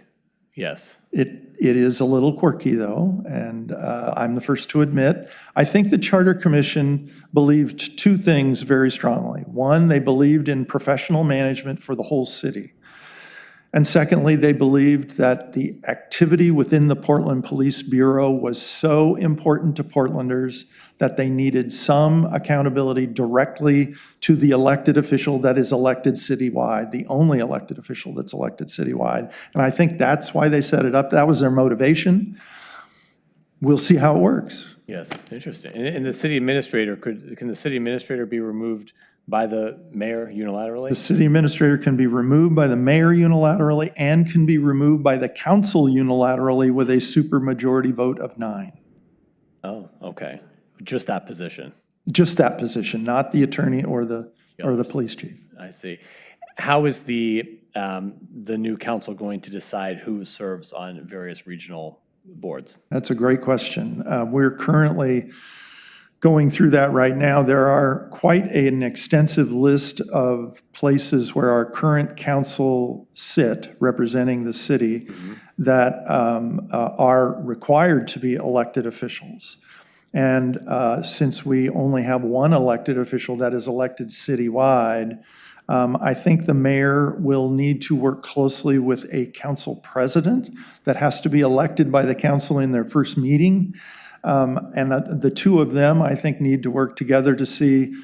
Yes. It is a little quirky, though, and I'm the first to admit. I think the Charter Commission believed two things very strongly. One, they believed in professional management for the whole city. And secondly, they believed that the activity within the Portland Police Bureau was so important to Portlanders that they needed some accountability directly to the elected official that is elected citywide, the only elected official that's elected citywide. And I think that's why they set it up. That was their motivation. We'll see how it works. Yes, interesting. And the city administrator, can the city administrator be removed by the mayor unilaterally? The city administrator can be removed by the mayor unilaterally and can be removed by the council unilaterally with a supermajority vote of 9. Oh, okay. Just that position. Just that position, not the attorney or the police chief. I see. How is the new council going to decide who serves on various regional boards? That's a great question. We're currently going through that right now. There are quite an extensive list of places where our current council sit, representing the city, that are required to be elected officials. And since we only have one elected official that is elected citywide, I think the mayor will need to work closely with a council president that has to be elected by the council in their first meeting. And the two of them, I think, need to work together to see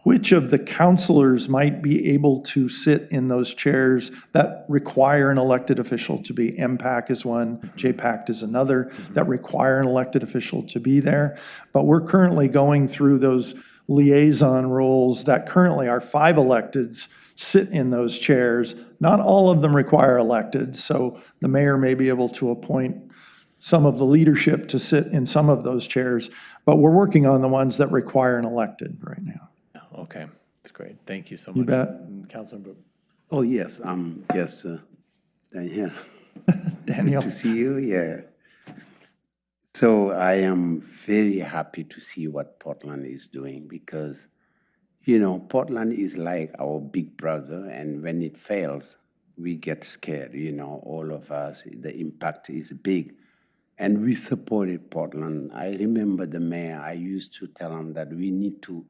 which of the councilors might be able to sit in those chairs that require an elected official to be. MPAC is one, JPAC is another, that require an elected official to be there. But we're currently going through those liaison roles that currently our 5 electeds sit in those chairs. Not all of them require electeds, so the mayor may be able to appoint some of the leadership to sit in some of those chairs, but we're working on the ones that require an elected right now. Okay, that's great. Thank you so much. You bet. Councilor Boop. Oh, yes, I'm just down here. Daniel. Good to see you, yeah. So I am very happy to see what Portland is doing because, you know, Portland is like our big brother, and when it fails, we get scared, you know, all of us. The impact is big. And we supported Portland. I remember the mayor, I used to tell him that we need to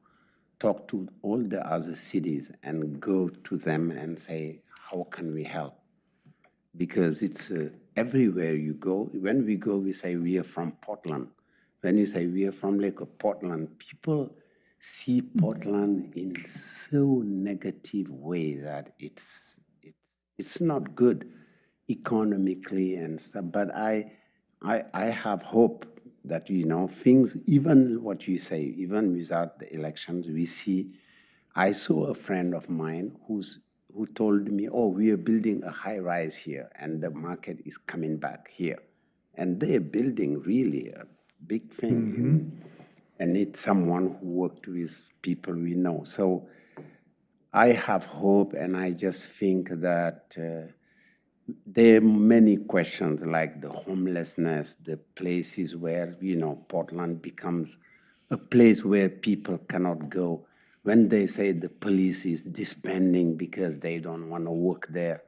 talk to all the other cities and go to them and say, how can we help? Because it's everywhere you go. When we go, we say we are from Portland. When you say we are from Lake of Portland, people see Portland in so negative way that it's not good economically and stuff. But I have hope that, you know, things, even what you say, even without the elections, we see. I saw a friend of mine who told me, oh, we are building a high rise here and the market is coming back here. And they're building really a big thing. And it's someone who worked with people we know. So I have hope, and I just think that there are many questions like the homelessness, the places where, you know, Portland becomes a place where people cannot go. When they say the police is disbanding because they don't want to work there,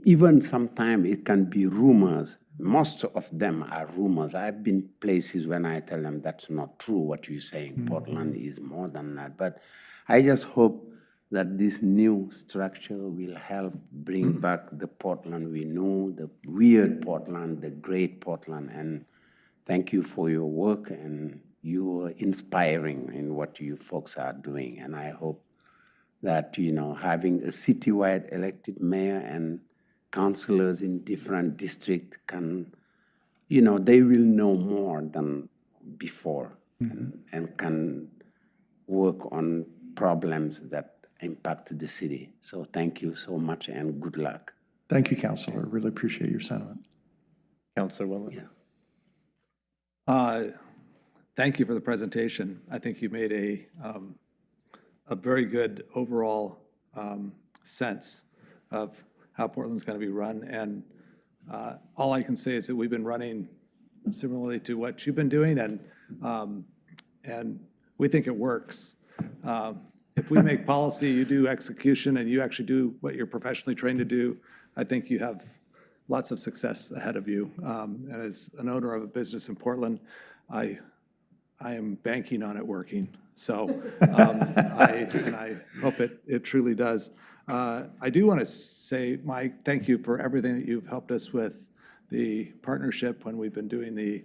even sometimes it can be rumors. Most of them are rumors. I've been places when I tell them that's not true what you're saying. Portland is more than that. But I just hope that this new structure will help bring back the Portland we know, the weird Portland, the great Portland. And thank you for your work, and you are inspiring in what you folks are doing. And I hope that, you know, having a citywide elected mayor and councilors in different districts can, you know, they will know more than before and can work on problems that impact the city. So thank you so much and good luck. Thank you, Councilor. Really appreciate your sentiment. Councilor Willen. Uh, Thank you for the presentation. I think you made a very good overall sense of how Portland's going to be run. And all I can say is that we've been running similarly to what you've been doing, and we think it works. If we make policy, you do execution, and you actually do what you're professionally trained to do, I think you have lots of success ahead of you. And as an owner of a business in Portland, I am banking on it working. So I hope it truly does. I do want to say, Mike, thank you for everything that you've helped us with the partnership when we've been doing the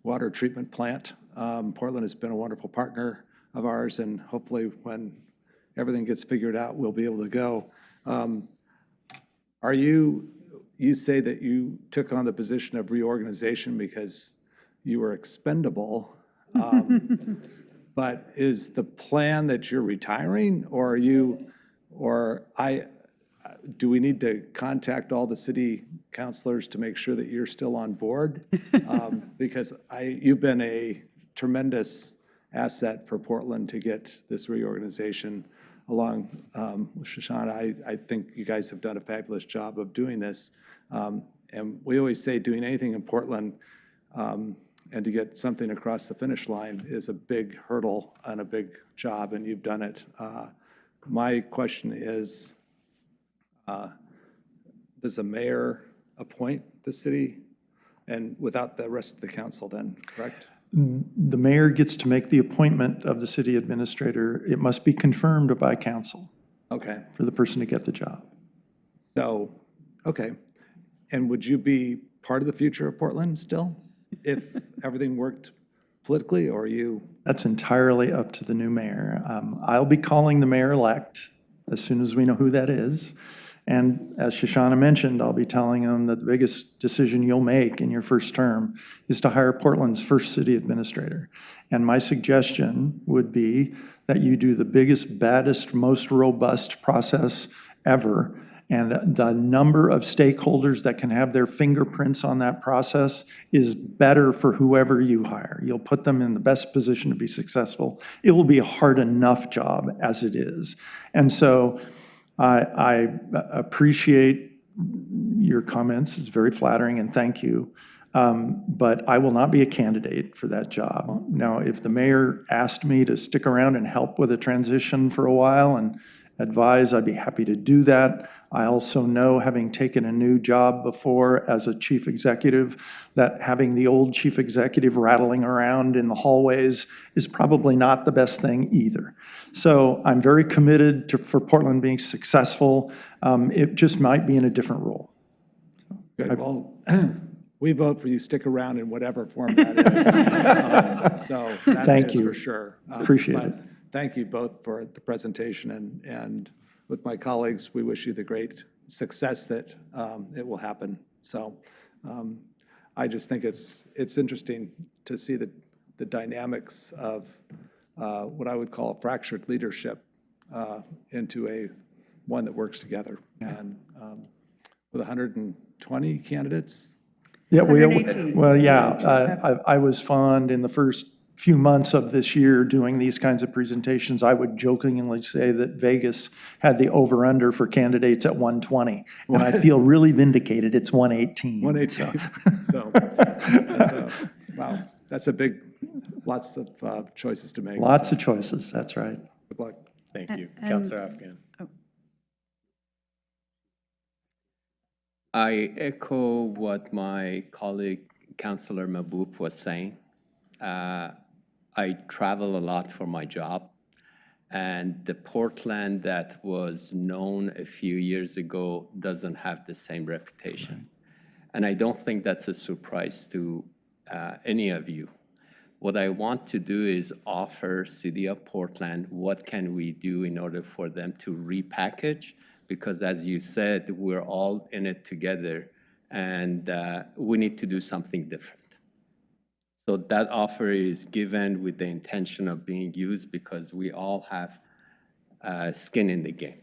water treatment plant. Portland has been a wonderful partner of ours, and hopefully when everything gets figured out, we'll be able to go. You say that you took on the position of reorganization because you were expendable, but is the plan that you're retiring, or do we need to contact all the city councilors to make sure that you're still on board? Because you've been a tremendous asset for Portland to get this reorganization along with Shoshana. I think you guys have done a fabulous job of doing this. And we always say doing anything in Portland and to get something across the finish line is a big hurdle and a big job, and you've done it. My question is, does the mayor appoint the city, and without the rest of the council then, correct? The mayor gets to make the appointment of the city administrator. It must be confirmed by council. Okay. For the person to get the job. So, okay. And would you be part of the future of Portland still, if everything worked politically, or you? That's entirely up to the new mayor. I'll be calling the mayor-elect as soon as we know who that is. And as Shoshana mentioned, I'll be telling them that the biggest decision you'll make in your first term is to hire Portland's first city administrator. And my suggestion would be that you do the biggest, baddest, most robust process ever. And the number of stakeholders that can have their fingerprints on that process is better for whoever you hire. You'll put them in the best position to be successful. It will be a hard enough job as it is. And so I appreciate your comments. It's very flattering, and thank you. But I will not be a candidate for that job. Now, if the mayor asked me to stick around and help with a transition for a while and advise, I'd be happy to do that. I also know, having taken a new job before as a chief executive, that having the old chief executive rattling around in the hallways is probably not the best thing either. So I'm very committed for Portland being successful. It just might be in a different role. Good, well, we vote for you, stick around in whatever form that is. So that Thank is you. for sure. Appreciate but it. Thank you both for the presentation, and with my colleagues, we wish you the great success that it will happen. So I just think it's interesting to see the dynamics of what I would call fractured leadership into one that works together. And with 120 candidates. Yeah, 118. well, yeah, I was fond in the first few months of this year doing these kinds of presentations. I would jokingly say that Vegas had the over-under for candidates at 120, and I feel really vindicated. It's 118. 118. So wow, that's a big, lots of choices to make. Lots of choices, that's right. Good luck. Thank you. Councilor Afghan. I echo what my colleague, Councilor Mahbub, was saying. I travel a lot for my job, and the Portland that was known a few years ago doesn't have the same reputation. And I don't think that's a surprise to any of you. What I want to do is offer City of Portland, what can we do in order for them to repackage? Because as you said, we're all in it together, and we need to do something different. So that offer is given with the intention of being used because we all have skin in the game.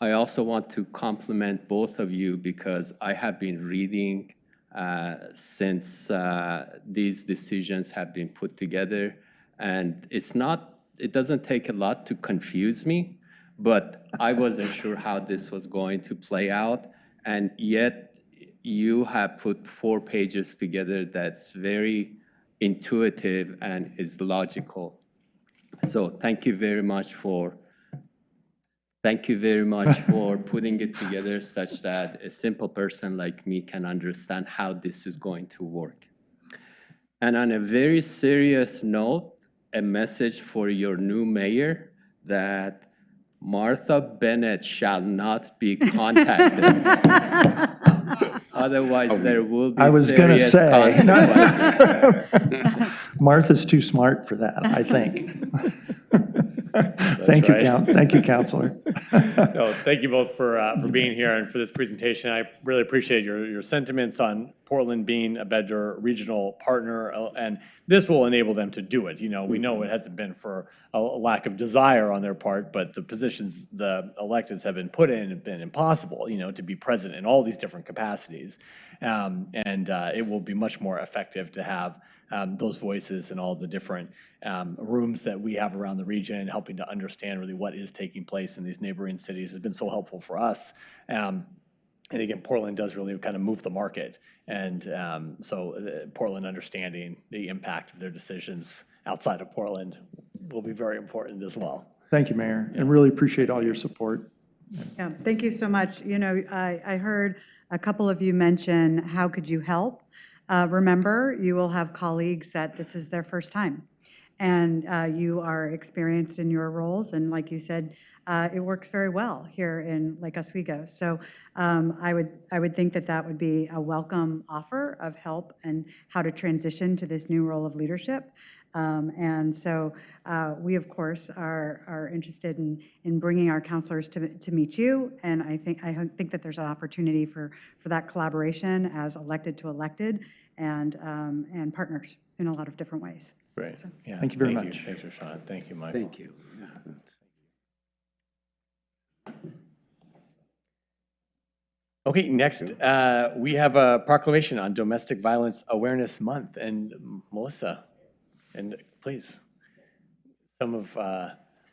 I also want to compliment both of you because I have been reading since these decisions have been put together, and it doesn't take a lot to confuse me, but I wasn't sure how this was going to play out, and yet you have put 4 pages together that's very intuitive and is logical. So thank you very much for putting it together such that a simple person like me can understand how this is going to work. And on a very serious note, a message for your new mayor that Martha Bennett shall not be contacted. Otherwise, there will be serious consequences. Martha's too smart for that, I think. Thank you, Councilor. No, thank you both for being here and for this presentation. I really appreciate your sentiments on Portland being a better regional partner, and this will enable them to do it. You know, we know it hasn't been for a lack of desire on their part, but the positions the electeds have been put in have been impossible, you know, to be present in all these different capacities. It will be much more effective to have those voices in all the different rooms that we have around the region, helping to understand really what is taking place in these neighboring cities has been so helpful for us. And again, Portland does really kind of move the market. And so Portland understanding the impact of their decisions outside of Portland will be very important as well. Thank you, Mayor, and really appreciate all your support. Yeah, thank you so much. You know, I heard a couple of you mention, how could you help? Remember, you will have colleagues that this is their first time, and you are experienced in your roles, and like you said, it works very well here in Lake Oswego. So I would think that would be a welcome offer of help and how to transition to this new role of leadership. And so we, of course, are interested in bringing our counselors to meet you. And I think that there's an opportunity for that collaboration as elected to elected and partners in a lot of different ways. Great. So. Yeah, thank you very much. Thanks, Rashawn. Thank you, Michael. Thank you. Yeah. Okay, next, we have a proclamation on Domestic Violence Awareness Month. And Melissa, and please, some of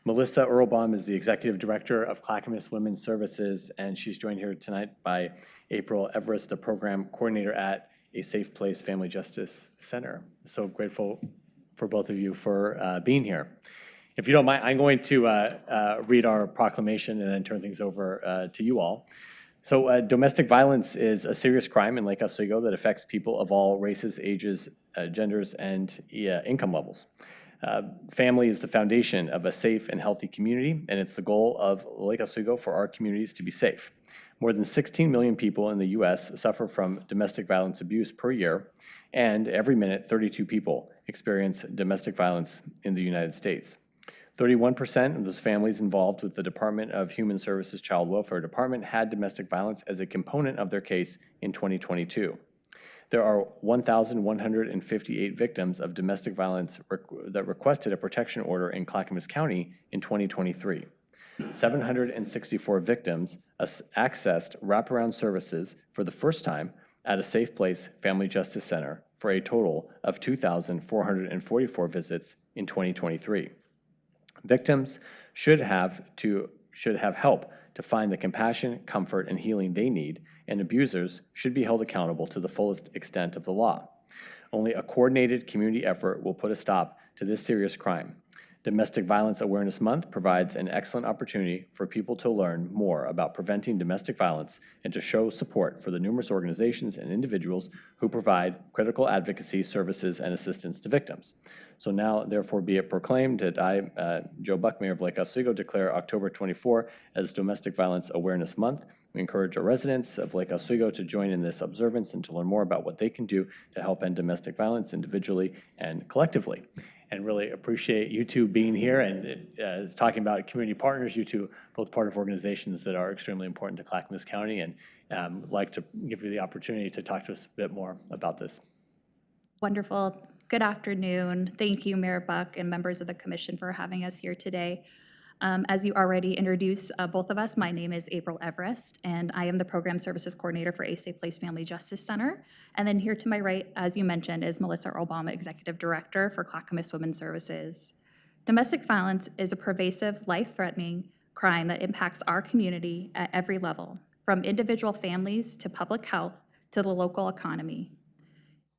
Melissa Earlbaum is the Executive Director of Clackamas Women's Services, and she's joined here tonight by April Everest, the Program Coordinator at A Safe Place Family Justice Center. So grateful for both of you for being here. If you don't mind, I'm going to read our proclamation and then turn things over to you all. So domestic violence is a serious crime in Lake Oswego that affects people of all races, ages, genders, and income levels. Family is the foundation of a safe and healthy community, and it's the goal of Lake Oswego for our communities to be safe. More than 16 million people in the U.S. suffer from domestic violence abuse per year, and every minute, 32 people experience domestic violence in the United States. 31% of those families involved with the Department of Human Services Child Welfare Department had domestic violence as a component of their case in 2022. There are 1,158 victims of domestic violence that requested a protection order in Clackamas County in 2023. 764 victims accessed wraparound services for the first time at a Safe Place Family Justice Center for a total of 2,444 visits in 2023. Victims should have help to find the compassion, comfort, and healing they need, and abusers should be held accountable to the fullest extent of the law. Only a coordinated community effort will put a stop to this serious crime. Domestic Violence Awareness Month provides an excellent opportunity for people to learn more about preventing domestic violence and to show support for the numerous organizations and individuals who provide critical advocacy services and assistance to victims. So now, therefore, be it proclaimed that I, Joe Buck, Mayor of Lake Oswego, declare October 24 as Domestic Violence Awareness Month. We encourage our residents of Lake Oswego to join in this observance and to learn more about what they can do to help end domestic violence individually and collectively. And really appreciate you two being here and talking about community partners. You two both part of organizations that are extremely important to Clackamas County, and like to give you the opportunity to talk to us a bit more about this. Wonderful. Good afternoon. Thank you, Mayor Buck and members of the commission for having us here today. As you already introduced both of us, my name is April Everest, and I am the Program Services Coordinator for A Safe Place Family Justice Center. And then here to my right, as you mentioned, is Melissa Earlbaum, Executive Director for Clackamas Women's Services. Domestic violence is a pervasive, life-threatening crime that impacts our community at every level, from individual families to public health to the local economy.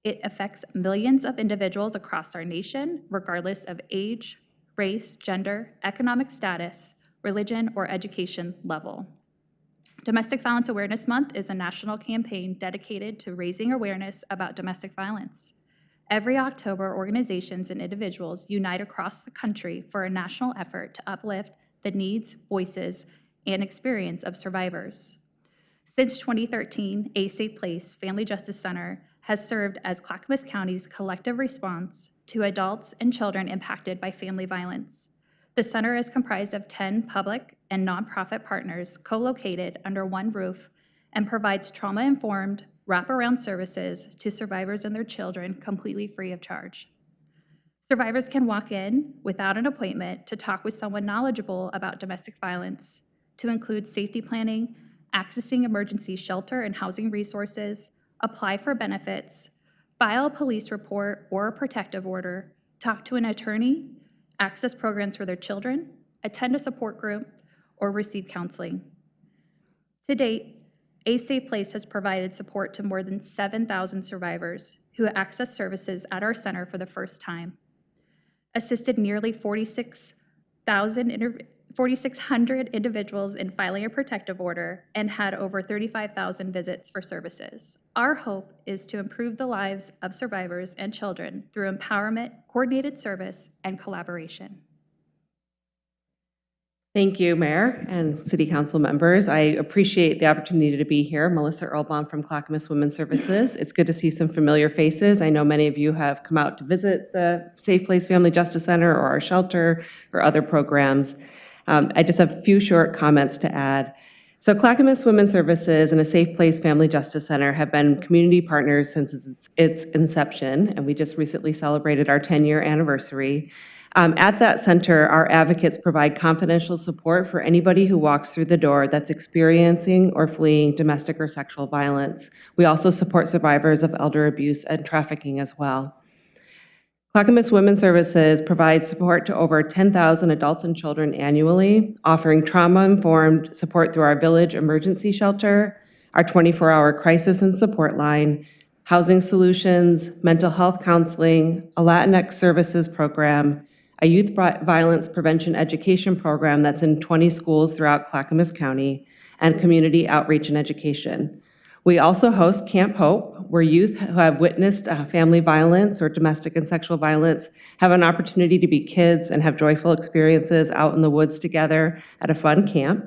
It affects millions of individuals across our nation, regardless of age, race, gender, economic status, religion, or education level. Domestic Violence Awareness Month is a national campaign dedicated to raising awareness about domestic violence. Every October, organizations and individuals unite across the country for a national effort to uplift the needs, voices, and experience of survivors. Since 2013, A Safe Place Family Justice Center has served as Clackamas County's collective response to adults and children impacted by family violence. The center is comprised of 10 public and nonprofit partners co-located under one roof and provides trauma-informed, wraparound services to survivors and their children completely free of charge. Survivors can walk in without an appointment to talk with someone knowledgeable about domestic violence, to include safety planning, accessing emergency shelter and housing resources, apply for benefits, file a police report or a protective order, talk to an attorney, access programs for their children, attend a support group, or receive counseling. To date, A Safe Place has provided support to more than 7,000 survivors who access services at our center for the first time, assisted nearly 4,600 individuals in filing a protective order, and had over 35,000 visits for services. Our hope is to improve the lives of survivors and children through empowerment, coordinated service, and collaboration. Thank you, Mayor and City Council members. I appreciate the opportunity to be here. Melissa Earlbaum from Clackamas Women's Services. It's good to see some familiar faces. I know many of you have come out to visit the Safe Place Family Justice Center or our shelter or other programs. I just have a few short comments to add. So Clackamas Women's Services and a Safe Place Family Justice Center have been community partners since its inception, and we just recently celebrated our 10-year anniversary. At that center, our advocates provide confidential support for anybody who walks through the door that's experiencing or fleeing domestic or sexual violence. We also support survivors of elder abuse and trafficking as well. Clackamas Women's Services provides support to over 10,000 adults and children annually, offering trauma-informed support through our village emergency shelter, our 24-hour crisis and support line, housing solutions, mental health counseling, a Latinx services program, a youth violence prevention education program that's in 20 schools throughout Clackamas County, and community outreach and education. We also host Camp Hope, where youth who have witnessed family violence or domestic and sexual violence have an opportunity to be kids and have joyful experiences out in the woods together at a fun camp.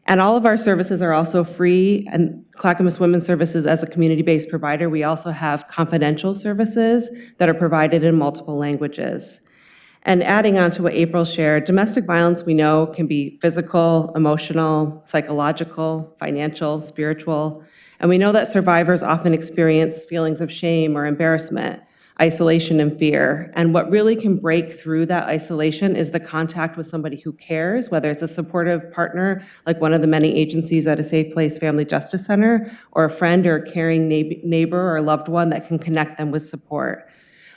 And all of our services are also free, and Clackamas Women's Services, as a community-based provider, we also have confidential services that are provided in multiple languages. And adding on to what April shared, domestic violence we know can be physical, emotional, psychological, financial, spiritual. And we know that survivors often experience feelings of shame or embarrassment, isolation and fear. And what really can break through that isolation is the contact with somebody who cares, whether it's a supportive partner, like one of the many agencies at a Safe Place Family Justice Center, or a friend or a caring neighbor or loved one that can connect them with support.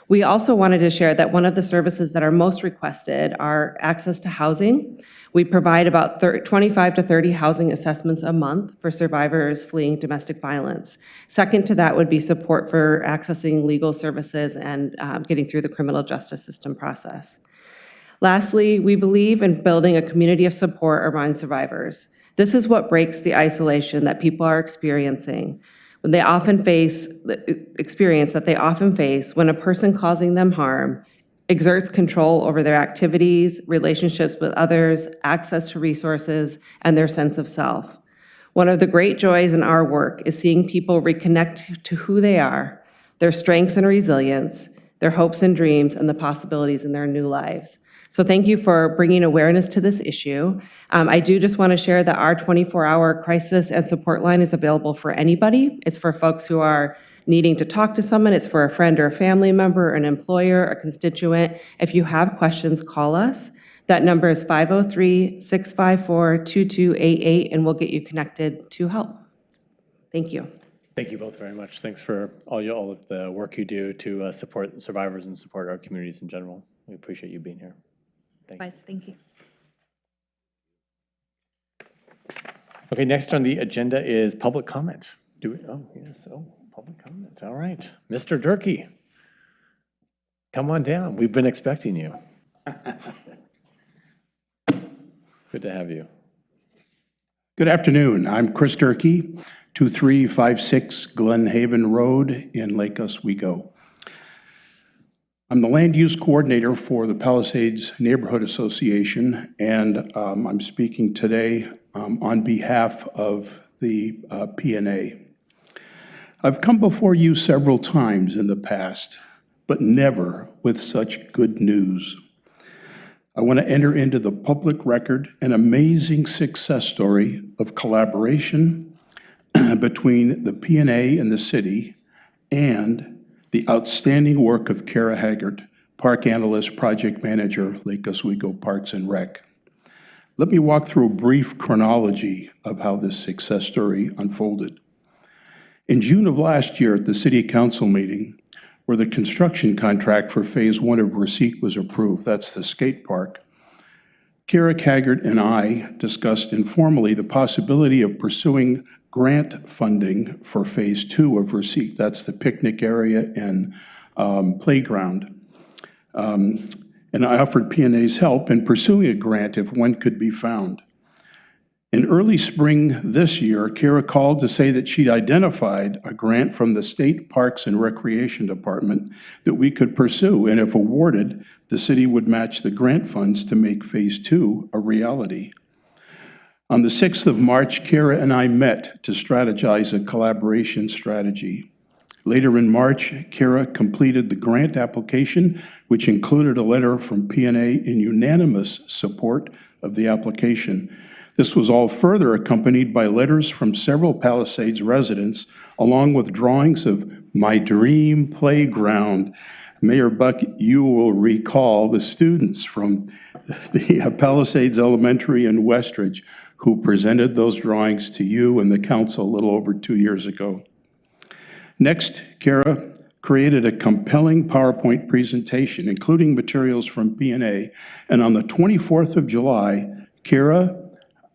We also wanted to share that one of the services that are most requested are access to housing. We provide about 25 to 30 housing assessments a month for survivors fleeing domestic violence. Second to that would be support for accessing legal services and getting through the criminal justice system process. Lastly, we believe in building a community of support around survivors. This is what breaks the isolation that people are experiencing. When they often face when a person causing them harm exerts control over their activities, relationships with others, access to resources, and their sense of self. One of the great joys in our work is seeing people reconnect to who they are, their strengths and resilience, their hopes and dreams, and the possibilities in their new lives. So thank you for bringing awareness to this issue. I do just want to share that our 24-hour crisis and support line is available for anybody. It's for folks who are needing to talk to someone. It's for a friend or a family member, an employer, a constituent. If you have questions, call us. That number is 503-654-2288, and we'll get you connected to help. Thank you. Thank you both very much. Thanks for all of the work you do to support survivors and support our communities in general. We appreciate you being here. Thank you. Okay, next on the agenda is public comment. Public comment. All right. Mr. Durkee, come on down. We've been expecting you. Good to have you. Good afternoon. I'm Chris Durkee, 2356 Glen Haven Road in Lake Oswego. I'm the land use coordinator for the Palisades Neighborhood Association, and I'm speaking today on behalf of the P&A. I've come before you several times in the past, but never with such good news. I want to enter into the public record an amazing success story of collaboration between the P&A and the city, and the outstanding work of Kara Haggard, Park Analyst Project Manager, Lake Oswego Parks and Rec. Let me walk through a brief chronology of how this success story unfolded. In June of last year at the City Council meeting, where the construction contract for Phase 1 of Receipt was approved, that's the skate park, Kara Haggard and I discussed informally the possibility of pursuing grant funding for Phase 2 of Receipt. That's the picnic area and playground. And I offered P&A's help in pursuing a grant if one could be found. In early spring this year, Kara called to say that she'd identified a grant from the State Parks and Recreation Department that we could pursue, and if awarded, the city would match the grant funds to make Phase 2 a reality. On the 6th of March, Kara and I met to strategize a collaboration strategy. Later in March, Kara completed the grant application, which included a letter from P&A in unanimous support of the application. This was all further accompanied by letters from several Palisades residents, along with drawings of my dream playground. Mayor Buck, you will recall the students from the Palisades Elementary in Westridge who presented those drawings to you and the council a little over 2 years ago. Next, Kara created a compelling PowerPoint presentation, including materials from P&A, and on the 24th of July, Kara,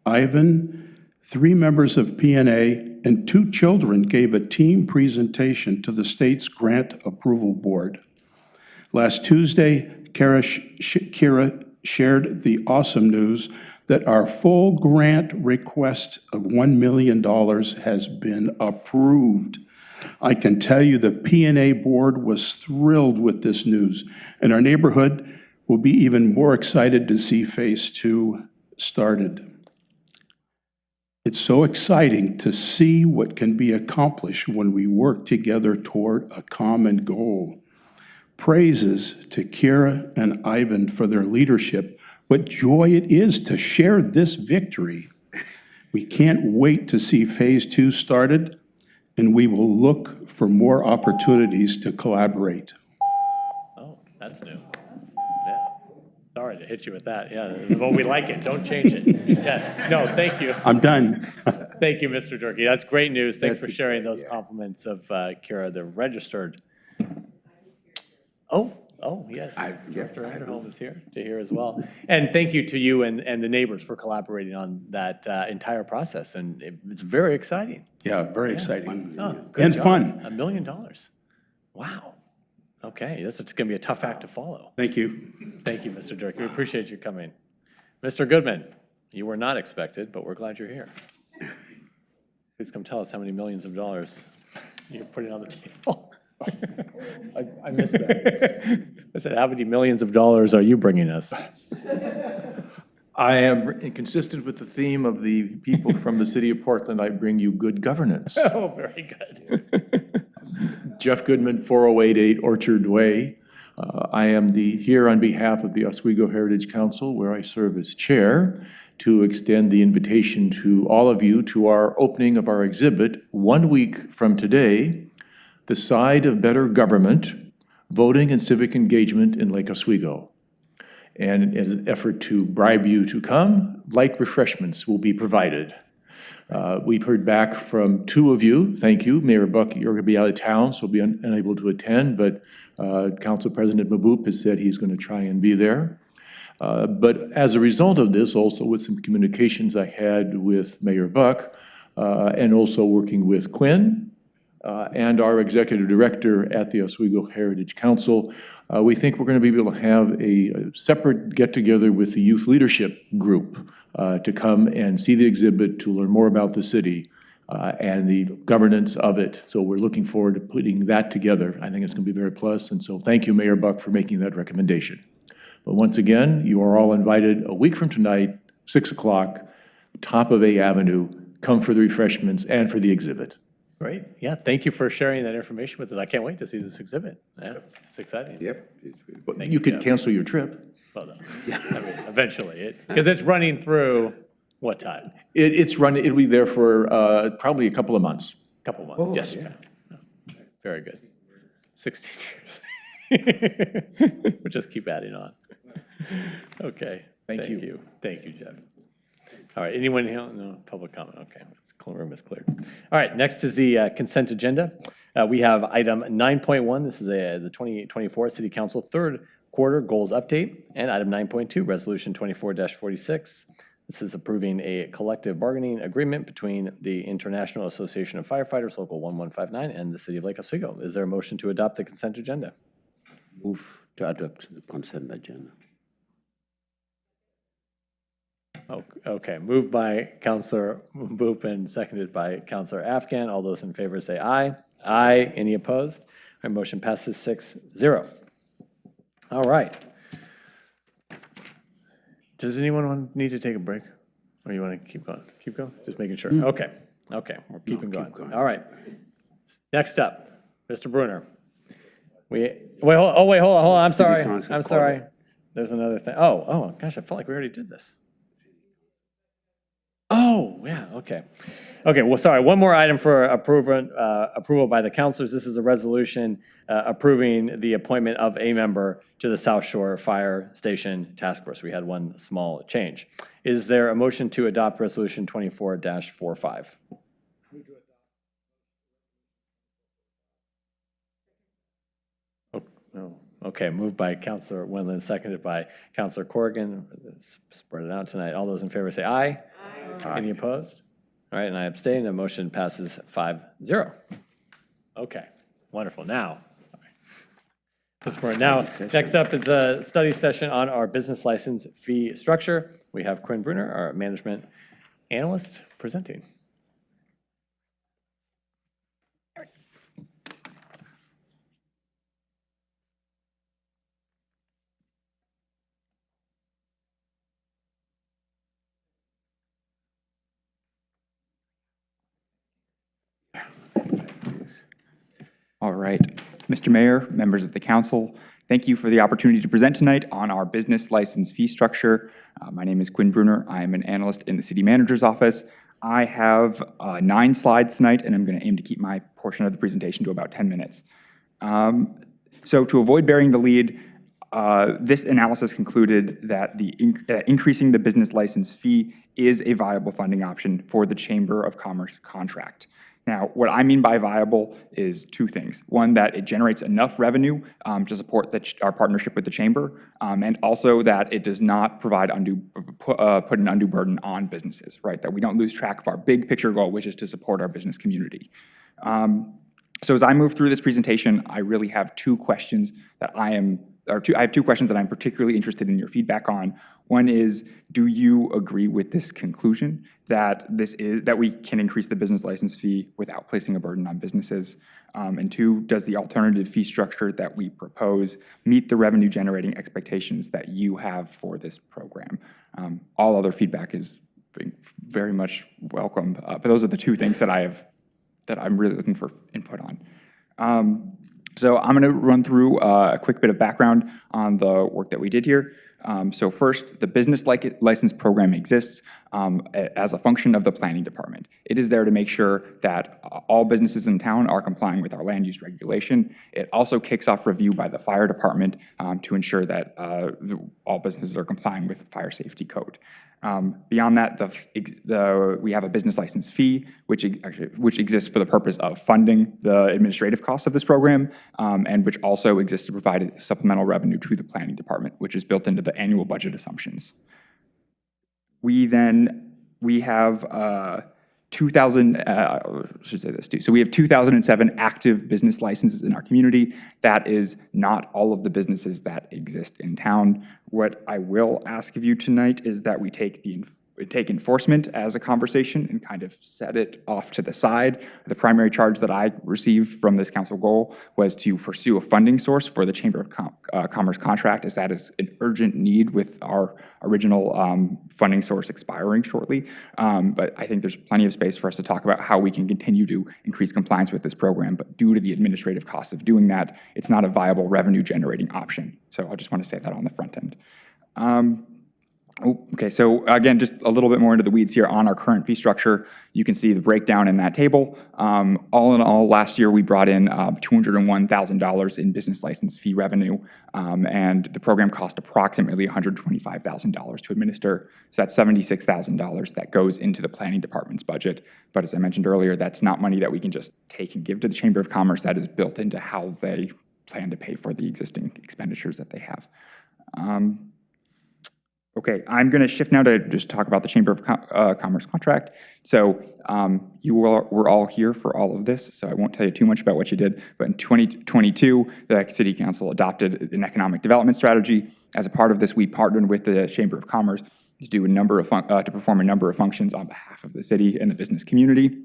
Ivan, 3 members of P&A, and 2 children gave a team presentation to the state's Grant Approval Board. Last Tuesday, Kara shared the awesome news that our full grant request of $1 million has been approved. I can tell you the P&A board was thrilled with this news, and our neighborhood will be even more excited to see Phase 2 started. It's so exciting to see what can be accomplished when we work together toward a common goal. Praises to Kira and Ivan for their leadership. What joy it is to share this victory. We can't wait to see Phase 2 started, and we will look for more opportunities to collaborate. Oh, that's new. Yeah. Sorry to hit you with that. Yeah, well, we like it. Don't change it. Yeah, no, thank you. I'm done. Thank you, Mr. Durkee. That's great news. Thanks for sharing those compliments of Kira, the registered. Oh, yes. Director Underholm is here to hear as well. And thank you to you and the neighbors for collaborating on that entire process. And it's very exciting. Yeah, very exciting. Oh, good and job. fun. $1 million. Wow. Okay, it's going to be a tough act to follow. Thank you. Thank you, Mr. Durkee. We appreciate you coming. Mr. Goodman, you were not expected, but we're glad you're here. Please come tell us how many millions of dollars you're putting on the table. I missed that. I said, how many millions of dollars are you bringing us? I am consistent with the theme of the people from the city of Portland. I bring you good governance. Oh, very good. Jeff Goodman, 4088 Orchard Way. I am here on behalf of the Oswego Heritage Council, where I serve as chair, to extend the invitation to all of you to our opening of our exhibit 1 week from today, The Side of Better Government, Voting and Civic Engagement in Lake Oswego. And in an effort to bribe you to come, light refreshments will be provided. We've heard back from 2 of you. Thank you. Mayor Buck, you're going to be out of town, so be unable to attend, but Council President Maboop has said he's going to try and be there. But as a result of this, also with some communications I had with Mayor Buck, and also working with Quinn, and our executive director at the Oswego Heritage Council, we think we're going to be able to have a separate get-together with the youth leadership group to come and see the exhibit, to learn more about the city and the governance of it. So we're looking forward to putting that together. I think it's going to be very plus, and so thank you, Mayor Buck, for making that recommendation. But once again, you are all invited a week from tonight, 6 o'clock, top of A Avenue. Come for the refreshments and for the exhibit. Great. Yeah, thank you for sharing that information with us. I can't wait to see this exhibit. Yeah, it's exciting. Yep. You could cancel your trip. Well, no. I mean, eventually, because it's running through what time? It'll be there for probably a couple of months. Couple months. Oh, Yes. yeah. Okay. Very good. 16 years. We'll just keep adding on. Okay. Thank you. Thank you, Jeff. All right. Anyone here? No public comment. Okay. Room is cleared. All right. Next is the consent agenda. We have item 9.1. This is the 2024 City Council third quarter goals update, and item 9.2, Resolution 24-46. This is approving a collective bargaining agreement between the International Association of Firefighters, Local 1159, and the City of Lake Oswego. Is there a motion to adopt the consent agenda? Move to adopt the consent agenda. Okay, moved by Councilor Boop and seconded by Councilor Afghan. All those in favor say aye. Aye. Any opposed? Our motion passes 6-0. All right. Does anyone need to take a break? Or you want to keep going? Keep going? Just making sure. Okay. Okay, we're keeping going. All right. Next up, Mr. Bruner. Hold on. I'm sorry. I'm sorry. There's another thing. Oh, gosh, I felt like we already did this. Oh, yeah, okay. Okay, well, sorry, one more item for approval by the councilors. This is a resolution approving the appointment of a member to the South Shore Fire Station Task Force. We had one small change. Is there a motion to adopt Resolution 24-45? No. Okay, moved by Counselor Wendland, seconded by Counselor Corrigan. Let's spread it out tonight. All those in favor say aye. Aye. Any opposed? All right, and I abstain. The motion passes 5-0. Okay, wonderful. Now, next up is a study session on our business license fee structure. We have Quinn Bruner, our management analyst, presenting. All right. Mr. Mayor, members of the council, thank you for the opportunity to present tonight on our business license fee structure. My name is Quinn Bruner. I am an analyst in the city manager's office. I have 9 slides tonight, and I'm going to aim to keep my portion of the presentation to about 10 minutes. So to avoid bearing the lead, this analysis concluded that increasing the business license fee is a viable funding option for the Chamber of Commerce contract. Now, what I mean by viable is 2 things. One, that it generates enough revenue to support our partnership with the Chamber, and also that it does not provide put an undue burden on businesses, right? That we don't lose track of our big picture goal, which is to support our business community. So as I move through this presentation, I really have 2 questions that I have 2 questions that I'm particularly interested in your feedback on. One is, do you agree with this conclusion that we can increase the business license fee without placing a burden on businesses? And 2, does the alternative fee structure that we propose meet the revenue generating expectations that you have for this program? All other feedback is very much welcome, but those are the 2 things that I'm really looking for input on. So I'm going to run through a quick bit of background on the work that we did here. So first, the business license program exists as a function of the planning department. It is there to make sure that all businesses in town are complying with our land use regulation. It also kicks off review by the fire department to ensure that all businesses are complying with the fire safety code. Beyond that, we have a business license fee, which exists for the purpose of funding the administrative costs of this program, and which also exists to provide supplemental revenue to the planning department, which is built into the annual budget assumptions. We have 2007 active business licenses in our community. That is not all of the businesses that exist in town. What I will ask of you tonight is that we take enforcement as a conversation and kind of set it off to the side. The primary charge that I received from this council goal was to pursue a funding source for the Chamber of Commerce contract, as that is an urgent need with our original funding source expiring shortly. But I think there's plenty of space for us to talk about how we can continue to increase compliance with this program, but due to the administrative costs of doing that, it's not a viable revenue generating option. So I just want to say that on the front end. Okay, so again, just a little bit more into the weeds here on our current fee structure. You can see the breakdown in that table. All in all, last year we brought in $201,000 in business license fee revenue, and the program cost approximately $125,000 to administer. So that's $76,000 that goes into the planning department's budget. But as I mentioned earlier, that's not money that we can just take and give to the Chamber of Commerce. That is built into how they plan to pay for the existing expenditures that they have. Okay, I'm going to shift now to just talk about the Chamber of Commerce contract. So you were all here for all of this, so I won't tell you too much about what you did. But in 2022, the City Council adopted an economic development strategy. As a part of this, we partnered with the Chamber of Commerce to do to perform a number of functions on behalf of the city and the business community.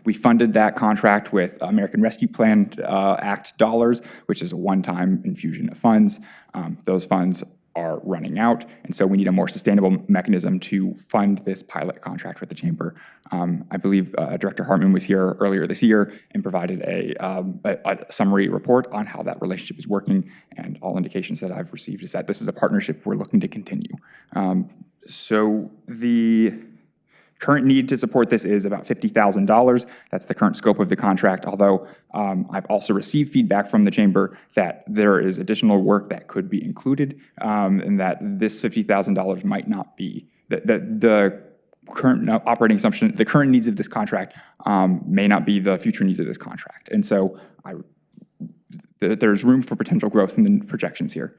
We funded that contract with American Rescue Plan Act dollars, which is a one-time infusion of funds. Those funds are running out, and so we need a more sustainable mechanism to fund this pilot contract with the Chamber. I believe Director Hartman was here earlier this year and provided a summary report on how that relationship is working, and all indications that I've received is that this is a partnership we're looking to continue. So the current need to support this is about $50,000. That's the current scope of the contract, although I've also received feedback from the Chamber that there is additional work that could be included, and that this $50,000 might not be, the current operating assumption, the current needs of this contract may not be the future needs of this contract. And so there's room for potential growth in the projections here.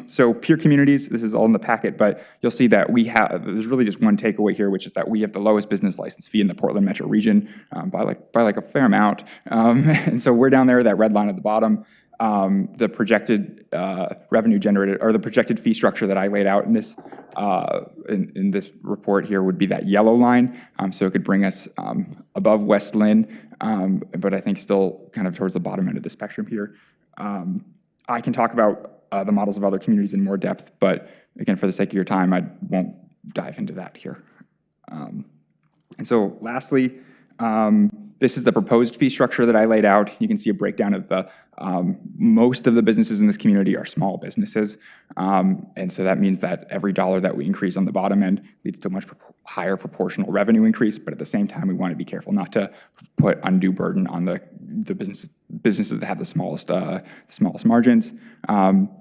So peer communities, this is all in the packet, but you'll see that there's really just one takeaway here, which is that we have the lowest business license fee in the Portland metro region by like a fair amount. And so we're down there, that red line at the bottom. The projected revenue generated, or the projected fee structure that I laid out in this in this report here would be that yellow line. So it could bring us above West Lynn, but I think still kind of towards the bottom end of the spectrum here. I can talk about the models of other communities in more depth, but again, for the sake of your time, I won't dive into that here. And so lastly, this is the proposed fee structure that I laid out. You can see a breakdown of the, most of the businesses in this community are small businesses. And so that means that every dollar that we increase on the bottom end leads to a much higher proportional revenue increase. But at the same time, we want to be careful not to put undue burden on the businesses that have the smallest margins.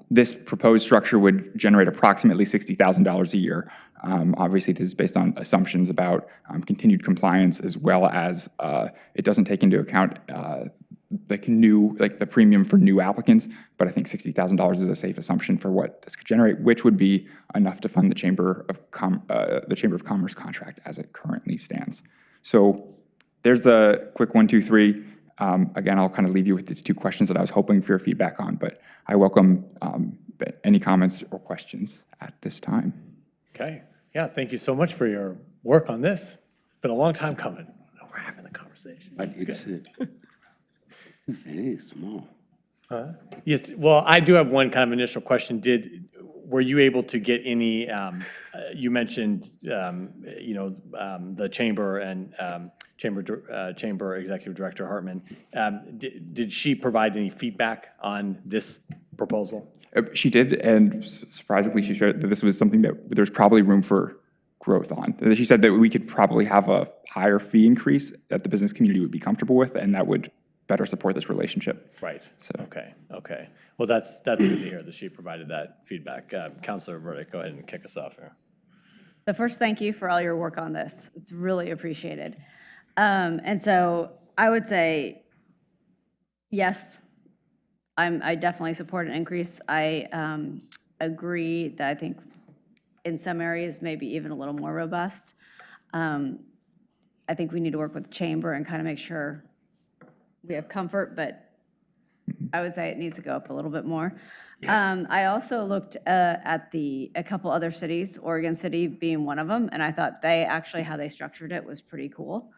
This proposed structure would generate approximately $60,000 a year. Obviously, this is based on assumptions about continued compliance, as well as it doesn't take into account the premium for new applicants. But I think $60,000 is a safe assumption for what this could generate, which would be enough to fund the Chamber of Commerce contract as it currently stands. So there's the quick 1, 2, 3. Again, I'll kind of leave you with these 2 questions that I was hoping for your feedback on, but I welcome any comments or questions at this time. Okay. Yeah, thank you so much for your work on this. It's been a long time coming. We're having the conversation. But it's very small. Yes, well, I do have one kind of initial question. Were you able to get any, you mentioned, the Chamber and Chamber Executive Director Hartman. Did she provide any feedback on this proposal? She did, and surprisingly, she shared that this was something that there's probably room for growth on. She said that we could probably have a higher fee increase that the business community would be comfortable with, and that would better support this relationship. Right. So. Okay. Well, that's good to hear that she provided that feedback. Councilor Verdict, go ahead and kick us off here. So first, thank you for all your work on this. It's really appreciated. And so I would say, yes, I definitely support an increase. I agree that I think in some areas, maybe even a little more robust. I think we need to work with the Chamber and kind of make sure we have comfort, but I would say it needs to go up a little bit more. Yes. I also looked at a couple other cities, Oregon City being one of them, and I thought how they structured it was pretty cool.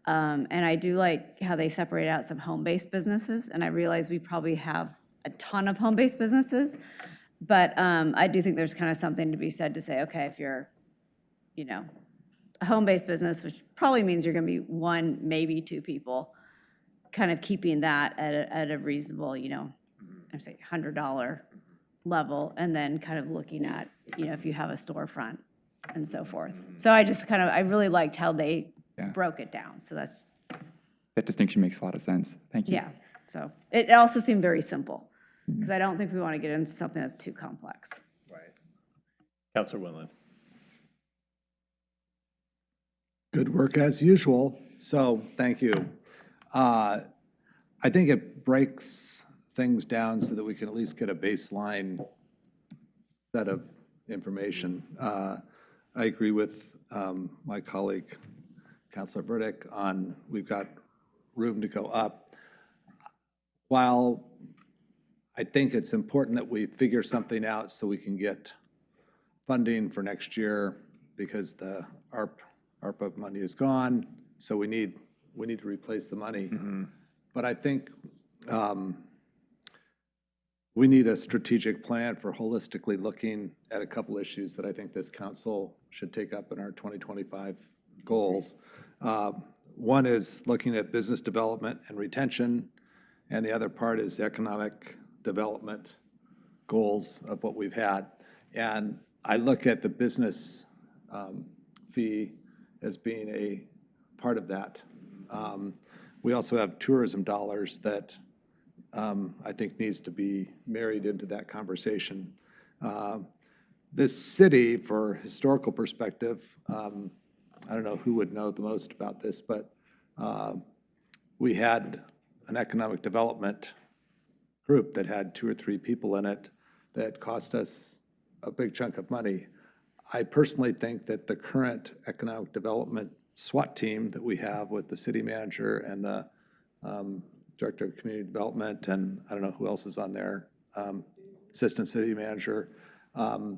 And I do like how they separate out some home-based businesses, and I realize we probably have a ton of home-based businesses, but I do think there's kind of something to be said to say, okay, if you're, a home-based business, which probably means you're going to be 1, maybe 2 people, kind of keeping that at a reasonable, I'd say $100 level, and then kind of looking at, if you have a storefront and so forth. So I really liked how they broke it down. So that distinction makes a lot of sense. Thank you. Yeah. So it also seemed very simple, because I don't think we want to get into something that's too complex. Right. Councilor Winland. Good work as usual. So thank you. I think it breaks things down so that we can at least get a baseline set of information. I agree with my colleague, Councilor Burdick, on we've got room to go up. While I think it's important that we figure something out so we can get funding for next year, because the ARPA money is gone, so we need to replace the money. But I think we need a strategic plan for holistically looking at a couple issues that I think this council should take up in our 2025 goals. One is looking at business development and retention, and the other part is economic development goals of what we've had. And I look at the business fee as being a part of that. We also have tourism dollars that I think needs to be married into that conversation. This city, for historical perspective, I don't know who would know the most about this, but we had an economic development group that had 2 or 3 people in it that cost us a big chunk of money. I personally think that the current economic development SWAT team that we have with the city manager and the director of community development, and I don't know who else is on there, assistant city manager. I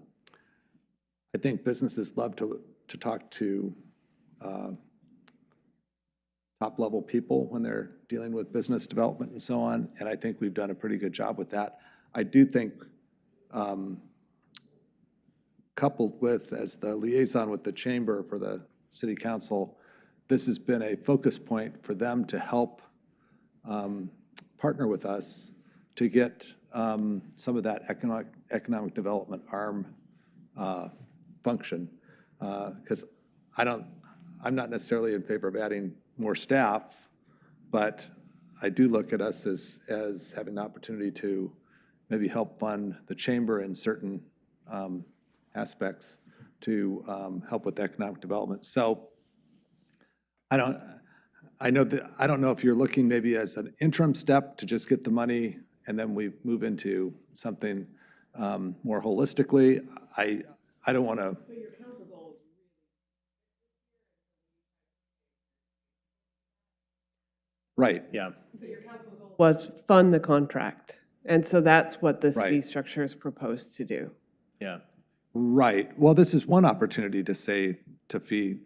think businesses love to talk to top-level people when they're dealing with business development and so on, and I think we've done a pretty good job with that. I do think, coupled with, as the liaison with the chamber for the city council, this has been a focus point for them to help partner with us to get some of that economic development arm function. Because I'm not necessarily in favor of adding more staff, but I do look at us as having the opportunity to maybe help fund the chamber in certain aspects to help with economic development. So I don't know if you're looking maybe as an interim step to just get the money and then we move into something more holistically. I don't want to. So your council goal is Right. Yeah. So your council goal was fund the contract. And so that's what this Right. fee structure is proposed to do. Yeah. Right. Well, this is one opportunity to say, to do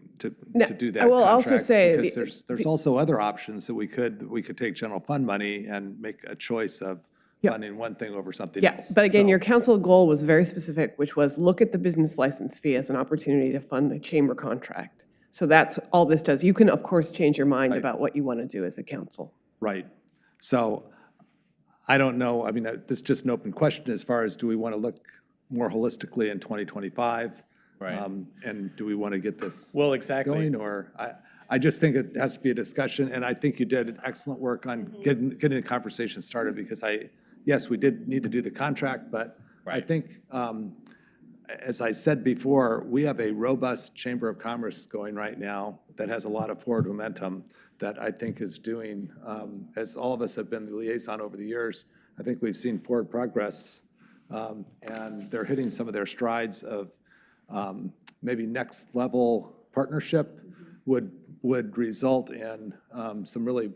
that. I will also contract, say because there's also other options that we could take general fund money and make a choice of funding one thing over something else. Yes, but again, So- your council goal was very specific, which was look at the business license fee as an opportunity to fund the chamber contract. So that's all this does. You can, of course, change your mind about what you want to do as a council. Right. So I don't know, I mean, this is just an open question as far as do we want to look more holistically in 2025? Right. And do we want to get this Well, exactly. going? Or I just think it has to be a discussion, and I think you did excellent work on getting the conversation started, because yes, we did need to do the contract, but I think, as I said before, we have a robust Chamber of Commerce going right now that has a lot of forward momentum that I think is doing, as all of us have been the liaison over the years, I think we've seen forward progress, and they're hitting some of their strides of maybe next level partnership would result in some really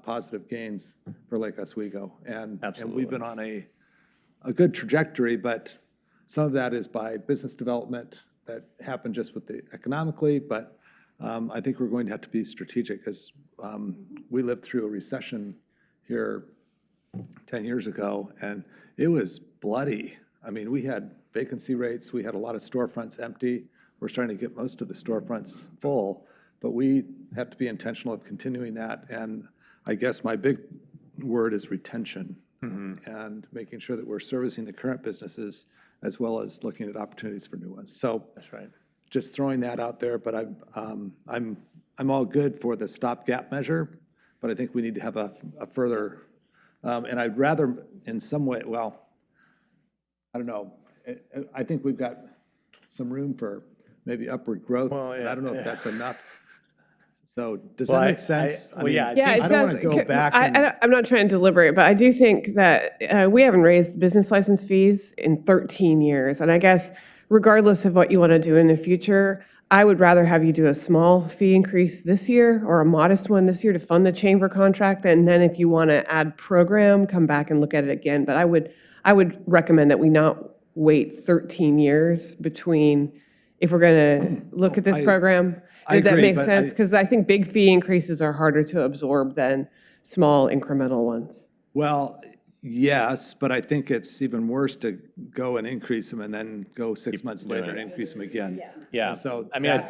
positive gains for Lake Oswego. And we've been on a good trajectory, but some of that is by business development that happened just with the economically, but I think we're going to have to be strategic, because we lived through a recession here 10 years ago, and it was bloody. I mean, we had vacancy rates, we had a lot of storefronts empty. We're starting to get most of the storefronts full, but we have to be intentional of continuing that. And I guess my big word is retention, and making sure that we're servicing the current businesses as well as looking at opportunities for new ones. So That's right. just throwing that out there, but I'm all good for the stopgap measure, but I think we need to have a further, and I'd rather in some way, well, I don't know, I think we've got some room for maybe upward growth. Well, and yeah, I don't know yeah. if that's enough. So does Well, that make sense? well, yeah, Yeah, it I don't want does. to go back I'm not trying to deliberate, but I do think that we haven't raised business license fees in 13 years. And I guess regardless of what you want to do in the future, I would rather have you do a small fee increase this year or a modest one this year to fund the chamber contract. And then if you want to add program, come back and look at it again. But I would recommend that we not wait 13 years between, if we're going to look at this program. I Did that agree, make but sense? Because I think big fee increases are harder to absorb than small incremental ones. Well, yes, but I think it's even worse to go and increase them and then go 6 months later and increase them again. Yeah. And so I mean,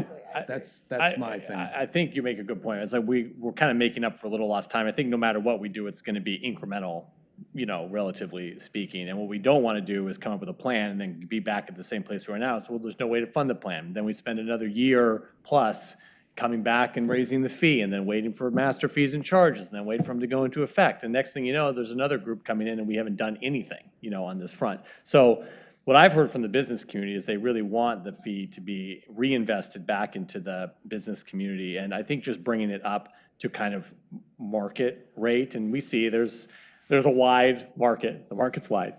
that's my thing. I think you make a good point. It's like we're kind of making up for a little lost time. I think no matter what we do, it's going to be incremental, relatively speaking. And what we don't want to do is come up with a plan and then be back at the same place we're now. So, well, there's no way to fund the plan. Then we spend another year plus coming back and raising the fee, and then waiting for master fees and charges, and then waiting for them to go into effect. And next thing you know, there's another group coming in and we haven't done anything, on this front. So what I've heard from the business community is they really want the fee to be reinvested back into the business community. And I think just bringing it up to kind of market rate, and we see there's there's a wide market. The market's wide.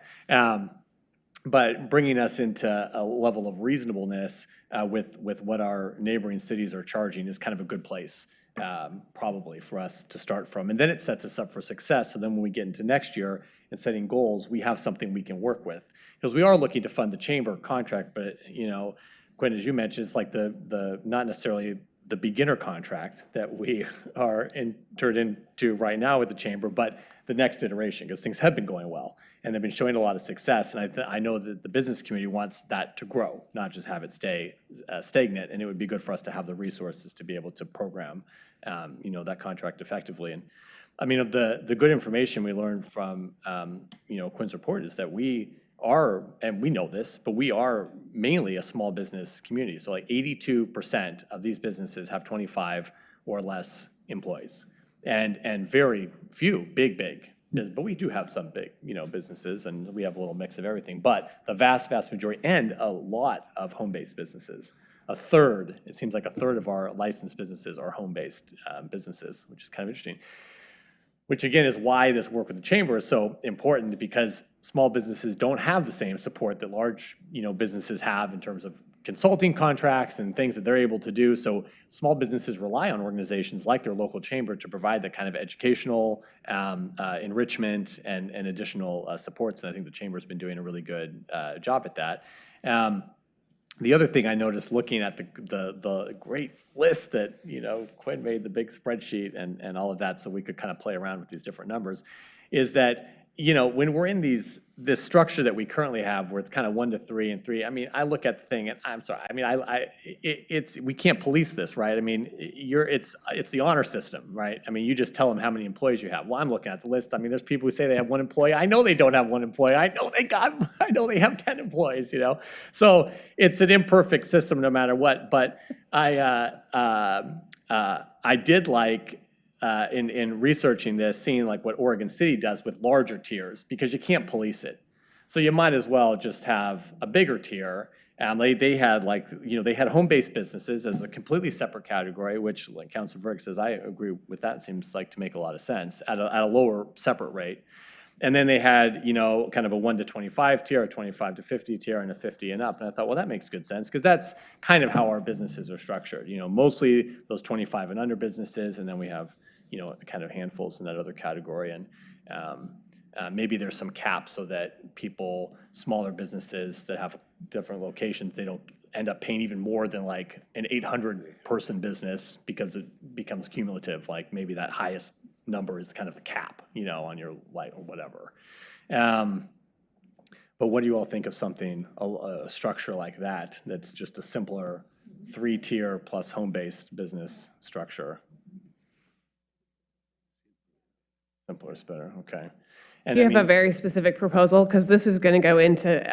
But bringing us into a level of reasonableness with what our neighboring cities are charging is kind of a good place, probably, for us to start from. And then it sets us up for success. So then when we get into next year and setting goals, we have something we can work with. Because we are looking to fund the chamber contract, but, Quinn, as you mentioned, it's like the not necessarily the beginner contract that we are entered into right now with the chamber, but the next iteration, because things have been going well and they've been showing a lot of success. And I know that the business community wants that to grow, not just have it stay stagnant. And it would be good for us to have the resources to be able to program, that contract effectively. And I mean, the good information we learned from, Quinn's report is that we are, and we know this, but we are mainly a small business community. So like 82% of these businesses have 25 or less employees, and very few big, but we do have some big, businesses, and we have a little mix of everything. But the vast majority, and a lot of home-based businesses. It seems like a third of our licensed businesses are home-based businesses, which is kind of interesting. Which again is why this work with the chamber is so important, because small businesses don't have the same support that large, businesses have in terms of consulting contracts and things that they're able to do. So small businesses rely on organizations like their local chamber to provide the kind of educational enrichment and additional supports. And I think the chamber's been doing a really good job at that. The other thing I noticed looking at the great list that, Quinn made, the big spreadsheet and all of that, so we could kind of play around with these different numbers, is that, when we're in this structure that we currently have, where it's kind of 1 to 3 and 3, I mean, I look at the thing and I'm sorry, I mean, we can't police this, right? I mean, it's the honor system, right? I mean, you just tell them how many employees you have. Well, I'm looking at the list. I mean, there's people who say they have 1 employee. I know they don't have 1 employee. I know they have 10 employees, So it's an imperfect system no matter what. But I did like, in researching this, seeing like what Oregon City does with larger tiers, because you can't police it. So you might as well just have a bigger tier. They had they had home-based businesses as a completely separate category, which, like Councilor Verg says, I agree with that. Seems like to make a lot of sense at a lower separate rate. And then they had, kind of a 1 to 25 tier, a 25 to 50 tier, and a 50 and up. And I thought, well, that makes good sense, because that's kind of how our businesses are structured. Mostly those 25 and under businesses, and then we have, kind of handfuls in that other category. And maybe there's some caps so that smaller businesses that have different locations, they don't end up paying even more than like an 800-person business, because it becomes cumulative. Like maybe that highest number is kind of the cap, on your light or whatever. But what do you all think of something, a structure like that, that's just a simpler 3-tier plus home-based business structure? Simpler is better, okay. And you have a very specific proposal, because this is going to go into,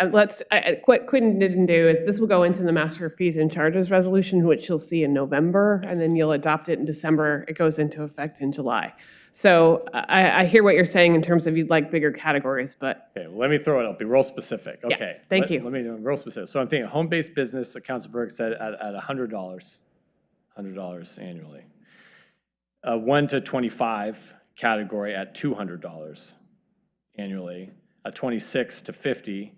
what Quinn didn't do is this will go into the master fees and charges resolution, which you'll see in November, and then you'll adopt it in December. It goes into effect in July. So I hear what you're saying in terms of you'd like bigger categories, but. Okay, well, let me throw it up, be real specific. Okay. Yeah, thank you. Let me be real specific. So I'm thinking home-based business, the Councilor Verg said at $100 annually. 1 to 25 category at $200 annually, a 26 to 50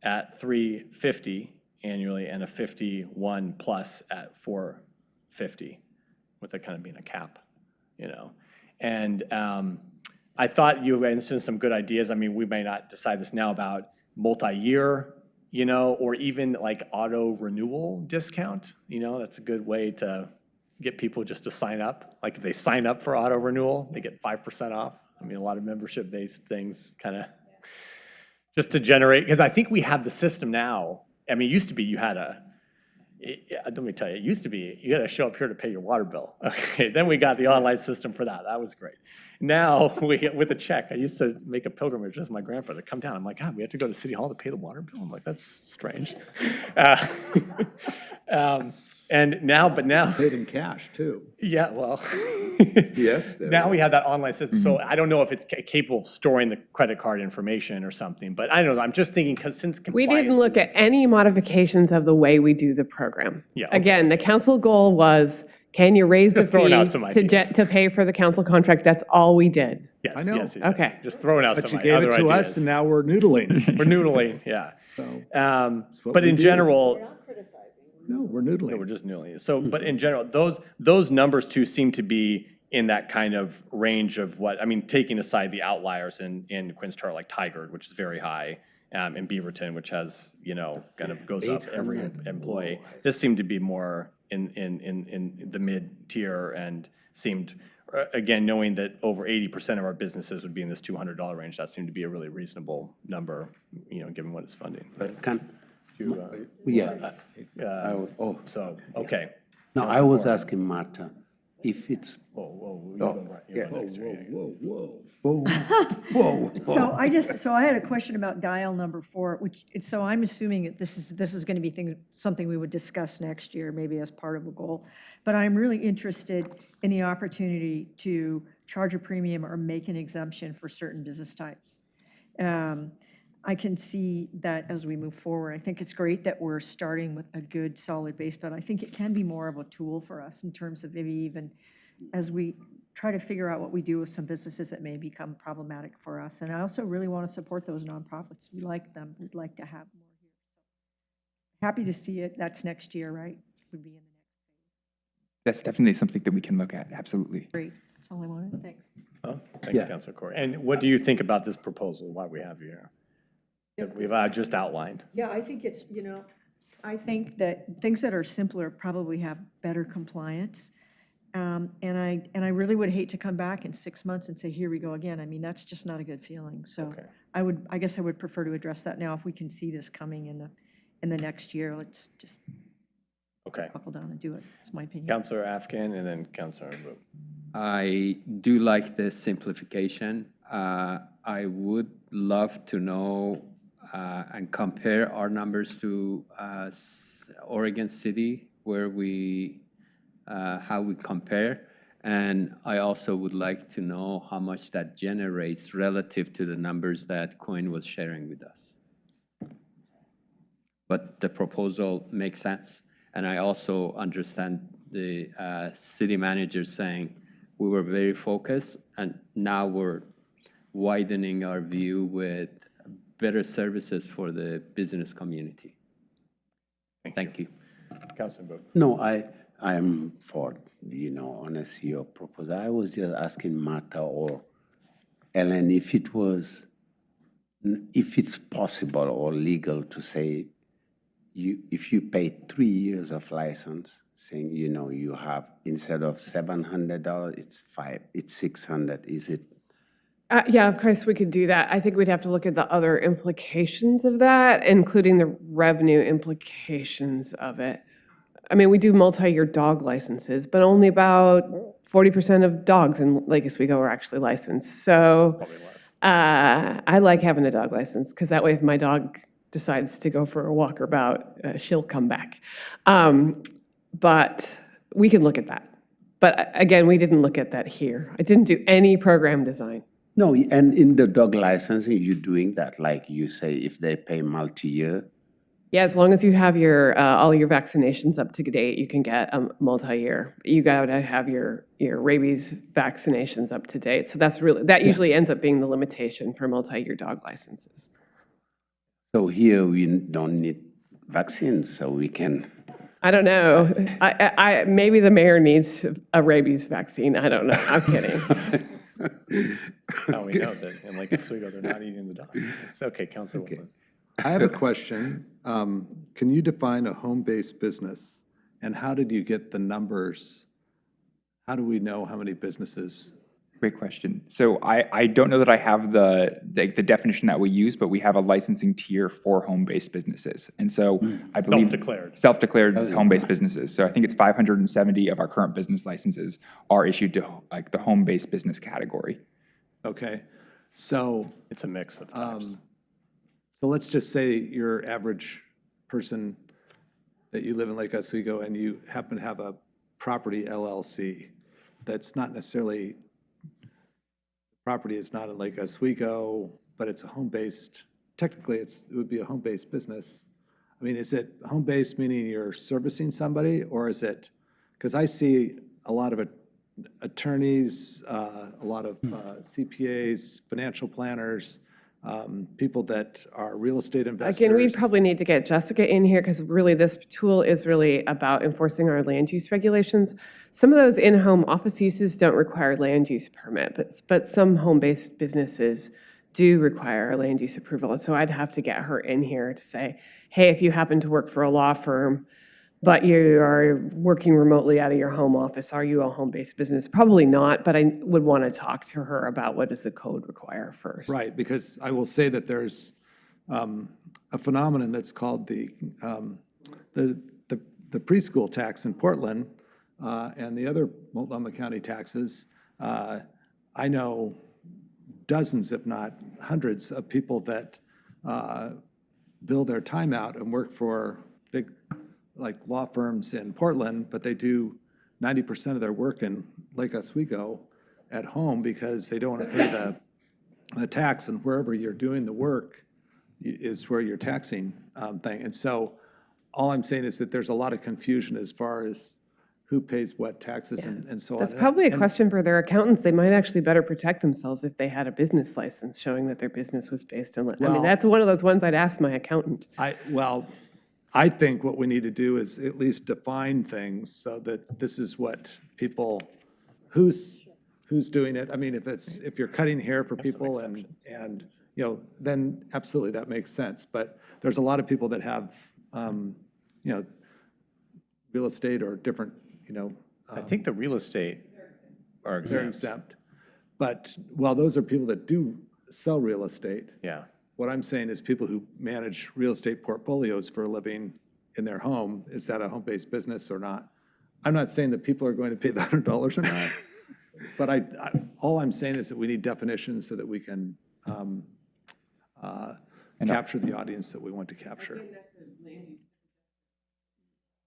at $350 annually, and a 51 plus at $450, with that kind of being a cap, And I thought you mentioned some good ideas. I mean, we may not decide this now about multi-year, or even like auto renewal discount. That's a good way to get people just to sign up. Like if they sign up for auto renewal, they get 5% off. I mean, a lot of membership-based things kind of just to generate, because I think we have the system now. I mean, it used to be you had let me tell you, it used to be you had to show up here to pay your water bill. Okay, then we got the online system for that. That was great. Now, with a check, I used to make a pilgrimage with my grandpa to come down. I'm like, God, we have to go to City Hall to pay the water bill? I'm like, that's strange. And now, Paid in cash, too. Yeah, well. Yes. Now we have that online system, so I don't know if it's capable of storing the credit card information or something, but I don't know. I'm just thinking, because since compliance We didn't look at any modifications of the way we do the program. Yeah, okay. Again, the council goal was, can you raise the Just throwing out some fee to pay for the council contract? That's all we did. Yes, I know. yes, yes, yes. Okay. Just throwing out But some you gave other it to us, ideas. and now we're noodling. We're noodling, yeah. what But we in do. general, No, we're no, noodling. we're just noodling. So, but in general, those numbers too seem to be in that kind of range of what, I mean, taking aside the outliers in Quinn's chart, like Tigard, which is very high, and Beaverton, which has, kind of goes up every 800. employee. This seemed to be more in the mid-tier and seemed, again, knowing that over 80% of our businesses would be in this $200 range, that seemed to be a really reasonable number, given what it's funding. But can, To, yeah. So, okay. No, I was asking Martha if it's. Whoa, So I had a question about dial number 4, so I'm assuming that this is going to be something we would discuss next year, maybe as part of a goal. But I'm really interested in the opportunity to charge a premium or make an exemption for certain business types. I can see that as we move forward. I think it's great that we're starting with a good, solid base, but I think it can be more of a tool for us in terms of maybe even as we try to figure out what we do with some businesses that may become problematic for us. And I also really want to support those nonprofits. We like them. We'd like to have more here. Happy to see it. That's next year, right? Would be in the next. That's definitely something that we can look at, absolutely. Great. That's all I wanted. Thanks. Oh, thanks, Councilor Corey. And what do you think about this proposal, why we have you here? That we've just outlined. Yeah, I think it's, I think that things that are simpler probably have better compliance. And I really would hate to come back in 6 months and say, here we go again. I mean, that's just not a good feeling. So I guess I would prefer to address that now. If we can see this coming in the next year, let's just buckle down and do it. That's my opinion. Councilor Afghan and then Councilor Wu. I do like the simplification. I would love to know and compare our numbers to Oregon City, where how we compare. And I also would like to know how much that generates relative to the numbers that Quinn was sharing with us. But the proposal makes sense. And I also understand the city manager saying we were very focused and now we're widening our view with better services for the business community. Thank you. Councilor Wu. No, I am for, honestly, your proposal. I was just asking Martha or Ellen if it's possible or legal to say if you pay 3 years of license, saying, you have, instead of $700, it's $600, is it? Yeah, of course we could do that. I think we'd have to look at the other implications of that, including the revenue implications of it. I mean, we do multi-year dog licenses, but only about 40% of dogs in Lake Oswego are actually licensed. So I like having a dog license because that way if my dog decides to go for a walkabout, she'll come back. But we can look at that. But again, we didn't look at that here. I didn't do any program design. No, and in the dog licensing, you're doing that, like you say, if they pay multi-year. Yeah, as long as you have your all your vaccinations up to date, you can get a multi-year. You got to have your rabies vaccinations up to date. So that usually ends up being the limitation for multi-year dog licenses. So here we don't need vaccines, so we can. I don't know. I maybe the mayor needs a rabies vaccine. I don't know. I'm kidding. Now we know that in Lake Oswego, they're not eating the dogs. It's okay, Councilor Woodland. I have a question. Can you define a home-based business? And how did you get the numbers? How do we know how many businesses? Great question. So I don't know that I have the definition that we use, but we have a licensing tier for home-based businesses. And so I believe self-declared home-based businesses. So I think it's 570 of our current business licenses are issued to like the home-based business category. Okay. So it's a mix of types. So let's just say your average person that you live in Lake Oswego and you happen to have a property LLC that's not necessarily property is not in Lake Oswego, but it's a home-based, technically it would be a home-based business. I mean, is it home-based meaning you're servicing somebody, or is it, because I see a lot of attorneys, a lot of CPAs, financial planners, people that are real estate investors. Again, we probably need to get Jessica in here because really this tool is really about enforcing our land use regulations. Some of those in-home office uses don't require land use permit, but some home-based businesses do require a land use approval. And so I'd have to get her in here to say, hey, if you happen to work for a law firm, but you are working remotely out of your home office, are you a home-based business? Probably not, but I would want to talk to her about what does the code require first. Right, because I will say that there's a phenomenon that's called the preschool tax in Portland and the other Multnomah County taxes. I know dozens, if not hundreds, of people that bill their time out and work for big like law firms in Portland, but they do 90% of their work in Lake Oswego at home because they don't want to pay the tax, and wherever you're doing the work is where you're taxing thing. And so all I'm saying is that there's a lot of confusion as far as who pays what taxes and so on. That's probably a question for their accountants. They might actually better protect themselves if they had a business license showing that their business was based in, I mean, that's one of those ones I'd ask my accountant. I think what we need to do is at least define things so that this is what people, who's doing it. I mean, if you're cutting hair for people and you know, then absolutely that makes sense. But there's a lot of people that have, you know, real estate or different, you know. I think the real estate are exempt. They're exempt. But, well, those are people that do sell real estate. Yeah. What I'm saying is people who manage real estate portfolios for a living in their home, is that a home-based business or not? I'm not saying that people are going to pay the $100 or not, but all I'm saying is that we need definitions so that we can capture the audience that we want to capture.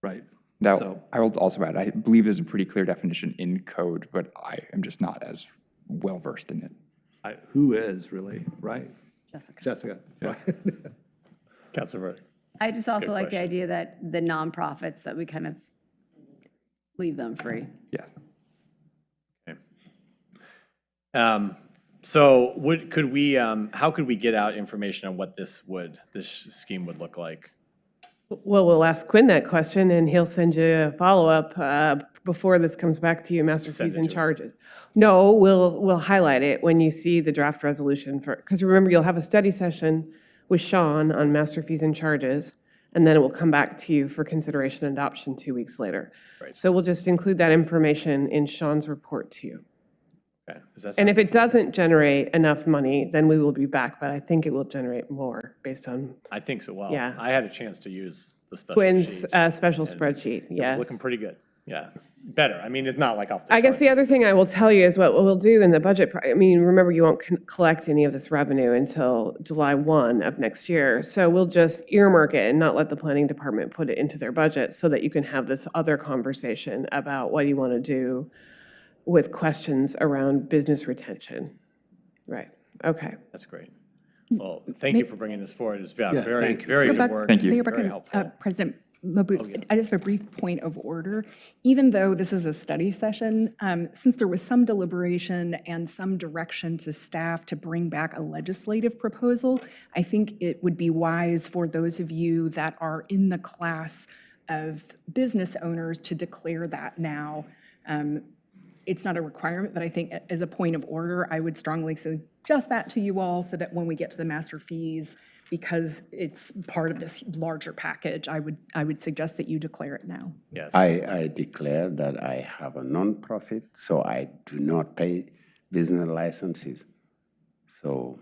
Right. Now, So- I will also add, I believe there's a pretty clear definition in code, but I am just not as well-versed in it. Who is really, right? Jessica. Jessica. Yeah. Councilor Burdick. I just also Good like the question. idea that the nonprofits, that we kind of leave them free. Yeah. So could we, how could we get out information on what this scheme would look like? Well, we'll ask Quinn that question, and he'll send you a follow-up before this comes back to you, master Send fees it and to us. charges. No, we'll highlight it when you see the draft resolution for, because remember, you'll have a study session with Sean on master fees and charges, and then it will come back to you for consideration and adoption 2 weeks later. Right. So we'll just include that information in Sean's report to you. Okay. Does that And sound if it doesn't generate enough money, then we will be back, but I think it will generate more based on I think so. Well, Yeah. I had a chance to use the special Quinn's sheets. special and spreadsheet, It was yes. looking pretty good. Yeah. Better. I mean, it's not like off the I guess charts. the other thing I will tell you is what we'll do in the budget, I mean, remember, you won't collect any of this revenue until July 1 of next year. So we'll just earmark it and not let the planning department put it into their budget so that you can have this other conversation about what you want to do with questions around business retention. Right, okay. That's great. Well, thank you for bringing this forward. It's very, thank you. very good Rebecca- work. Thank you. Mayor Very Buchan, helpful. President Mabut, I just have a brief point of order. Even though this is a study session, since there was some deliberation and some direction to staff to bring back a legislative proposal, I think it would be wise for those of you that are in the class of business owners to declare that now. It's not a requirement, but I think as a point of order, I would strongly suggest that to you all so that when we get to the master fees, because it's part of this larger package, I would suggest that you declare it now. Yes. I declare that I have a nonprofit, so I do not pay business licenses. So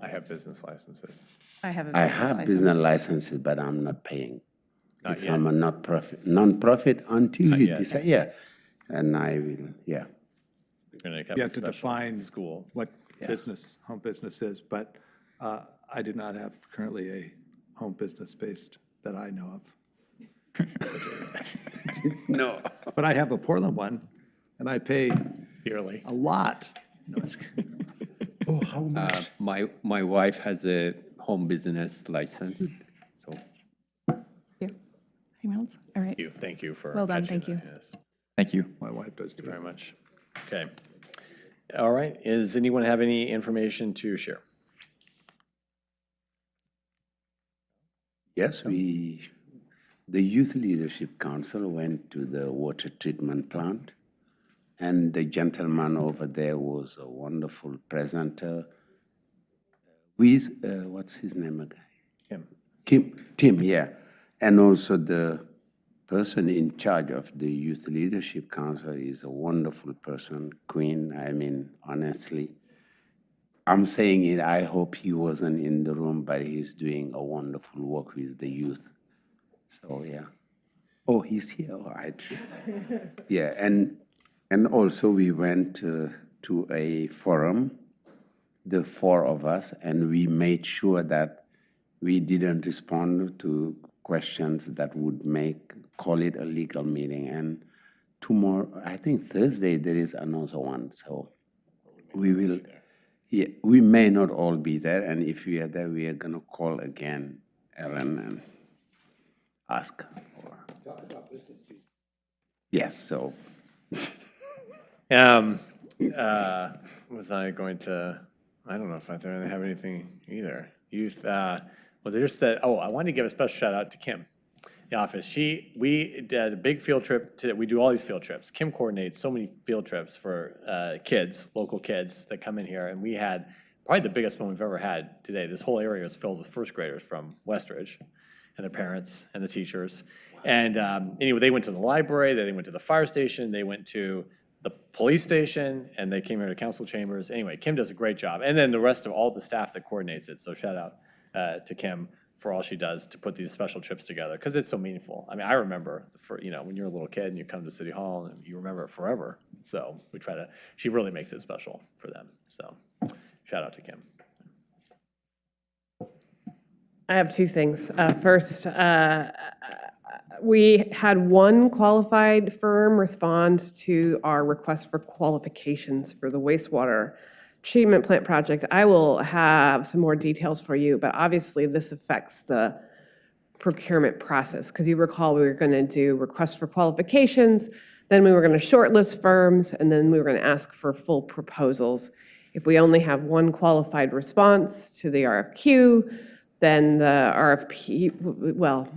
I have business licenses. I have a I business have license. business licenses, but I'm not paying. Not yet. I'm a nonprofit until Not you yet. decide, yeah. And I will, yeah. We're gonna You have to a special define school. what business, home business is, but I do not have currently a home business based that I know of. No. But I have a Portland one, and I pay Dearly. a lot. No, just kidding. Oh, how much? My wife has a home business license, so. Anyone else? All right. Thank you for Well done, catching thank you. that, yes. Thank you. My wife does too. Very much. Okay. All right. Does anyone have any information to share? Yes, the Youth Leadership Council went to the water treatment plant, and the gentleman over there was a wonderful presenter. What's his name again? Tim, yeah. And also the person in charge of the Youth Leadership Council is a wonderful person, Queen. I mean, honestly, I'm saying it, I hope he wasn't in the room, but he's doing a wonderful work with the youth. So, yeah. Oh, he's here, all right. Yeah, and also we went to a forum, the four of us, and we made sure that we didn't respond to questions that would call it a legal meeting. And tomorrow, I think Thursday, there is another one. So we will, yeah, we may not all be there. And if we are there, we are going to call again, Ellen, and ask. Talk about business. Yes, so. Was I going to, I don't know if I have anything either. Youth, well, they just said, I wanted to give a special shout out to Kim, the office. We did a big field trip we do all these field trips. Kim coordinates so many field trips for kids, local kids that come in here. And we had probably the biggest one we've ever had today. This whole area was filled with first graders from Westridge and their parents and the teachers. And anyway, they went to the library, they went to the fire station, they went to the police station, and they came here to council chambers. Anyway, Kim does a great job. And then the rest of all the staff that coordinates it. So shout out to Kim for all she does to put these special trips together, because it's so meaningful. I mean, I remember, when you're a little kid and you come to City Hall, and you remember it forever. So she really makes it special for them. So shout out to Kim. I have two things. First, we had one qualified firm respond to our request for qualifications for the wastewater treatment plant project. I will have some more details for you, but obviously this affects the procurement process, because you recall we were going to do requests for qualifications, then we were going to shortlist firms, and then we were going to ask for full proposals. If we only have one qualified response to the RFQ, then the RFP, well,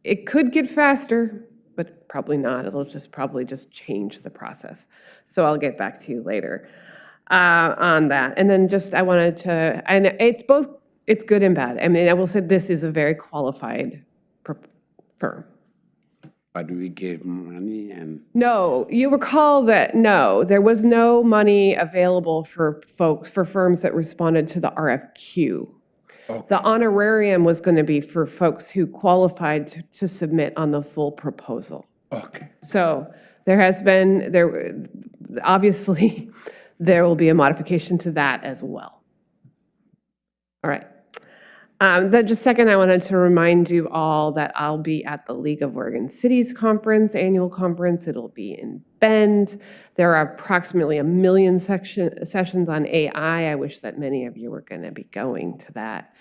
it could get faster, but probably not. It'll probably just change the process. So I'll get back to you later on that. And then I wanted to, and it's good and bad. I mean, I will say this is a very qualified firm. But we gave money and... No, you recall that, no, there was no money available for firms that responded to the RFQ. Okay. The honorarium was going to be for folks who qualified to submit on the full proposal. Okay. So obviously, there will be a modification to that as well. All right. Just second, I wanted to remind you all that I'll be at the League of Oregon Cities Conference, annual conference. It'll be in Bend. There are approximately 1 million sessions on AI. I wish that many of you were going to be going to that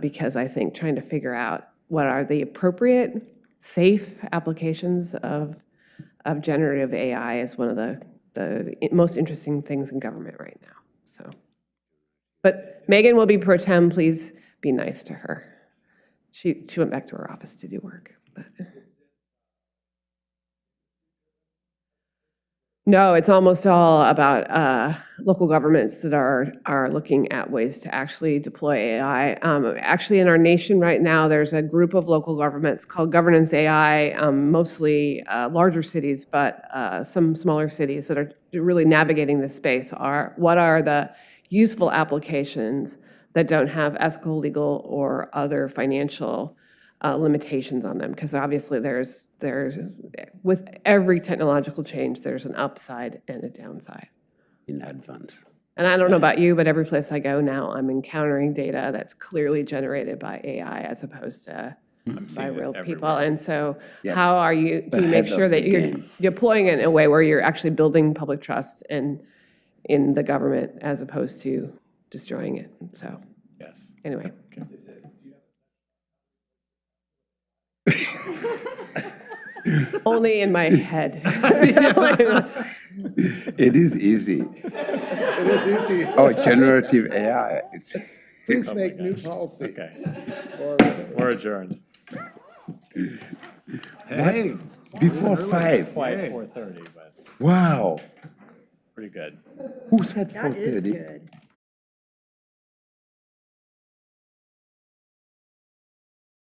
because I think trying to figure out what are the appropriate, safe applications of generative AI is one of the most interesting things in government right now. So, but Megan will be pro tem. Please be nice to her. She went back to her office to do work. But. No, it's almost all about local governments that are looking at ways to actually deploy AI. Actually, in our nation right now, there's a group of local governments called Governance AI, mostly larger cities, but some smaller cities that are really navigating this space. What are the useful applications that don't have ethical, legal, or other financial limitations on them? Because obviously there's with every technological change, there's an upside and a downside. In advance. And I don't know about you, but every place I go now, I'm encountering data that's clearly generated by AI as opposed to by real people. And so how do you make sure that you're deploying it in a way where you're actually building public trust in the government as opposed to destroying it? So anyway. Only in my head. It is easy. It is easy. Oh, generative AI. Please make new policy. Okay. We're adjourned. Hey, before 5. Quite 4:30, but Wow. pretty good. Who said That is 4:30? good.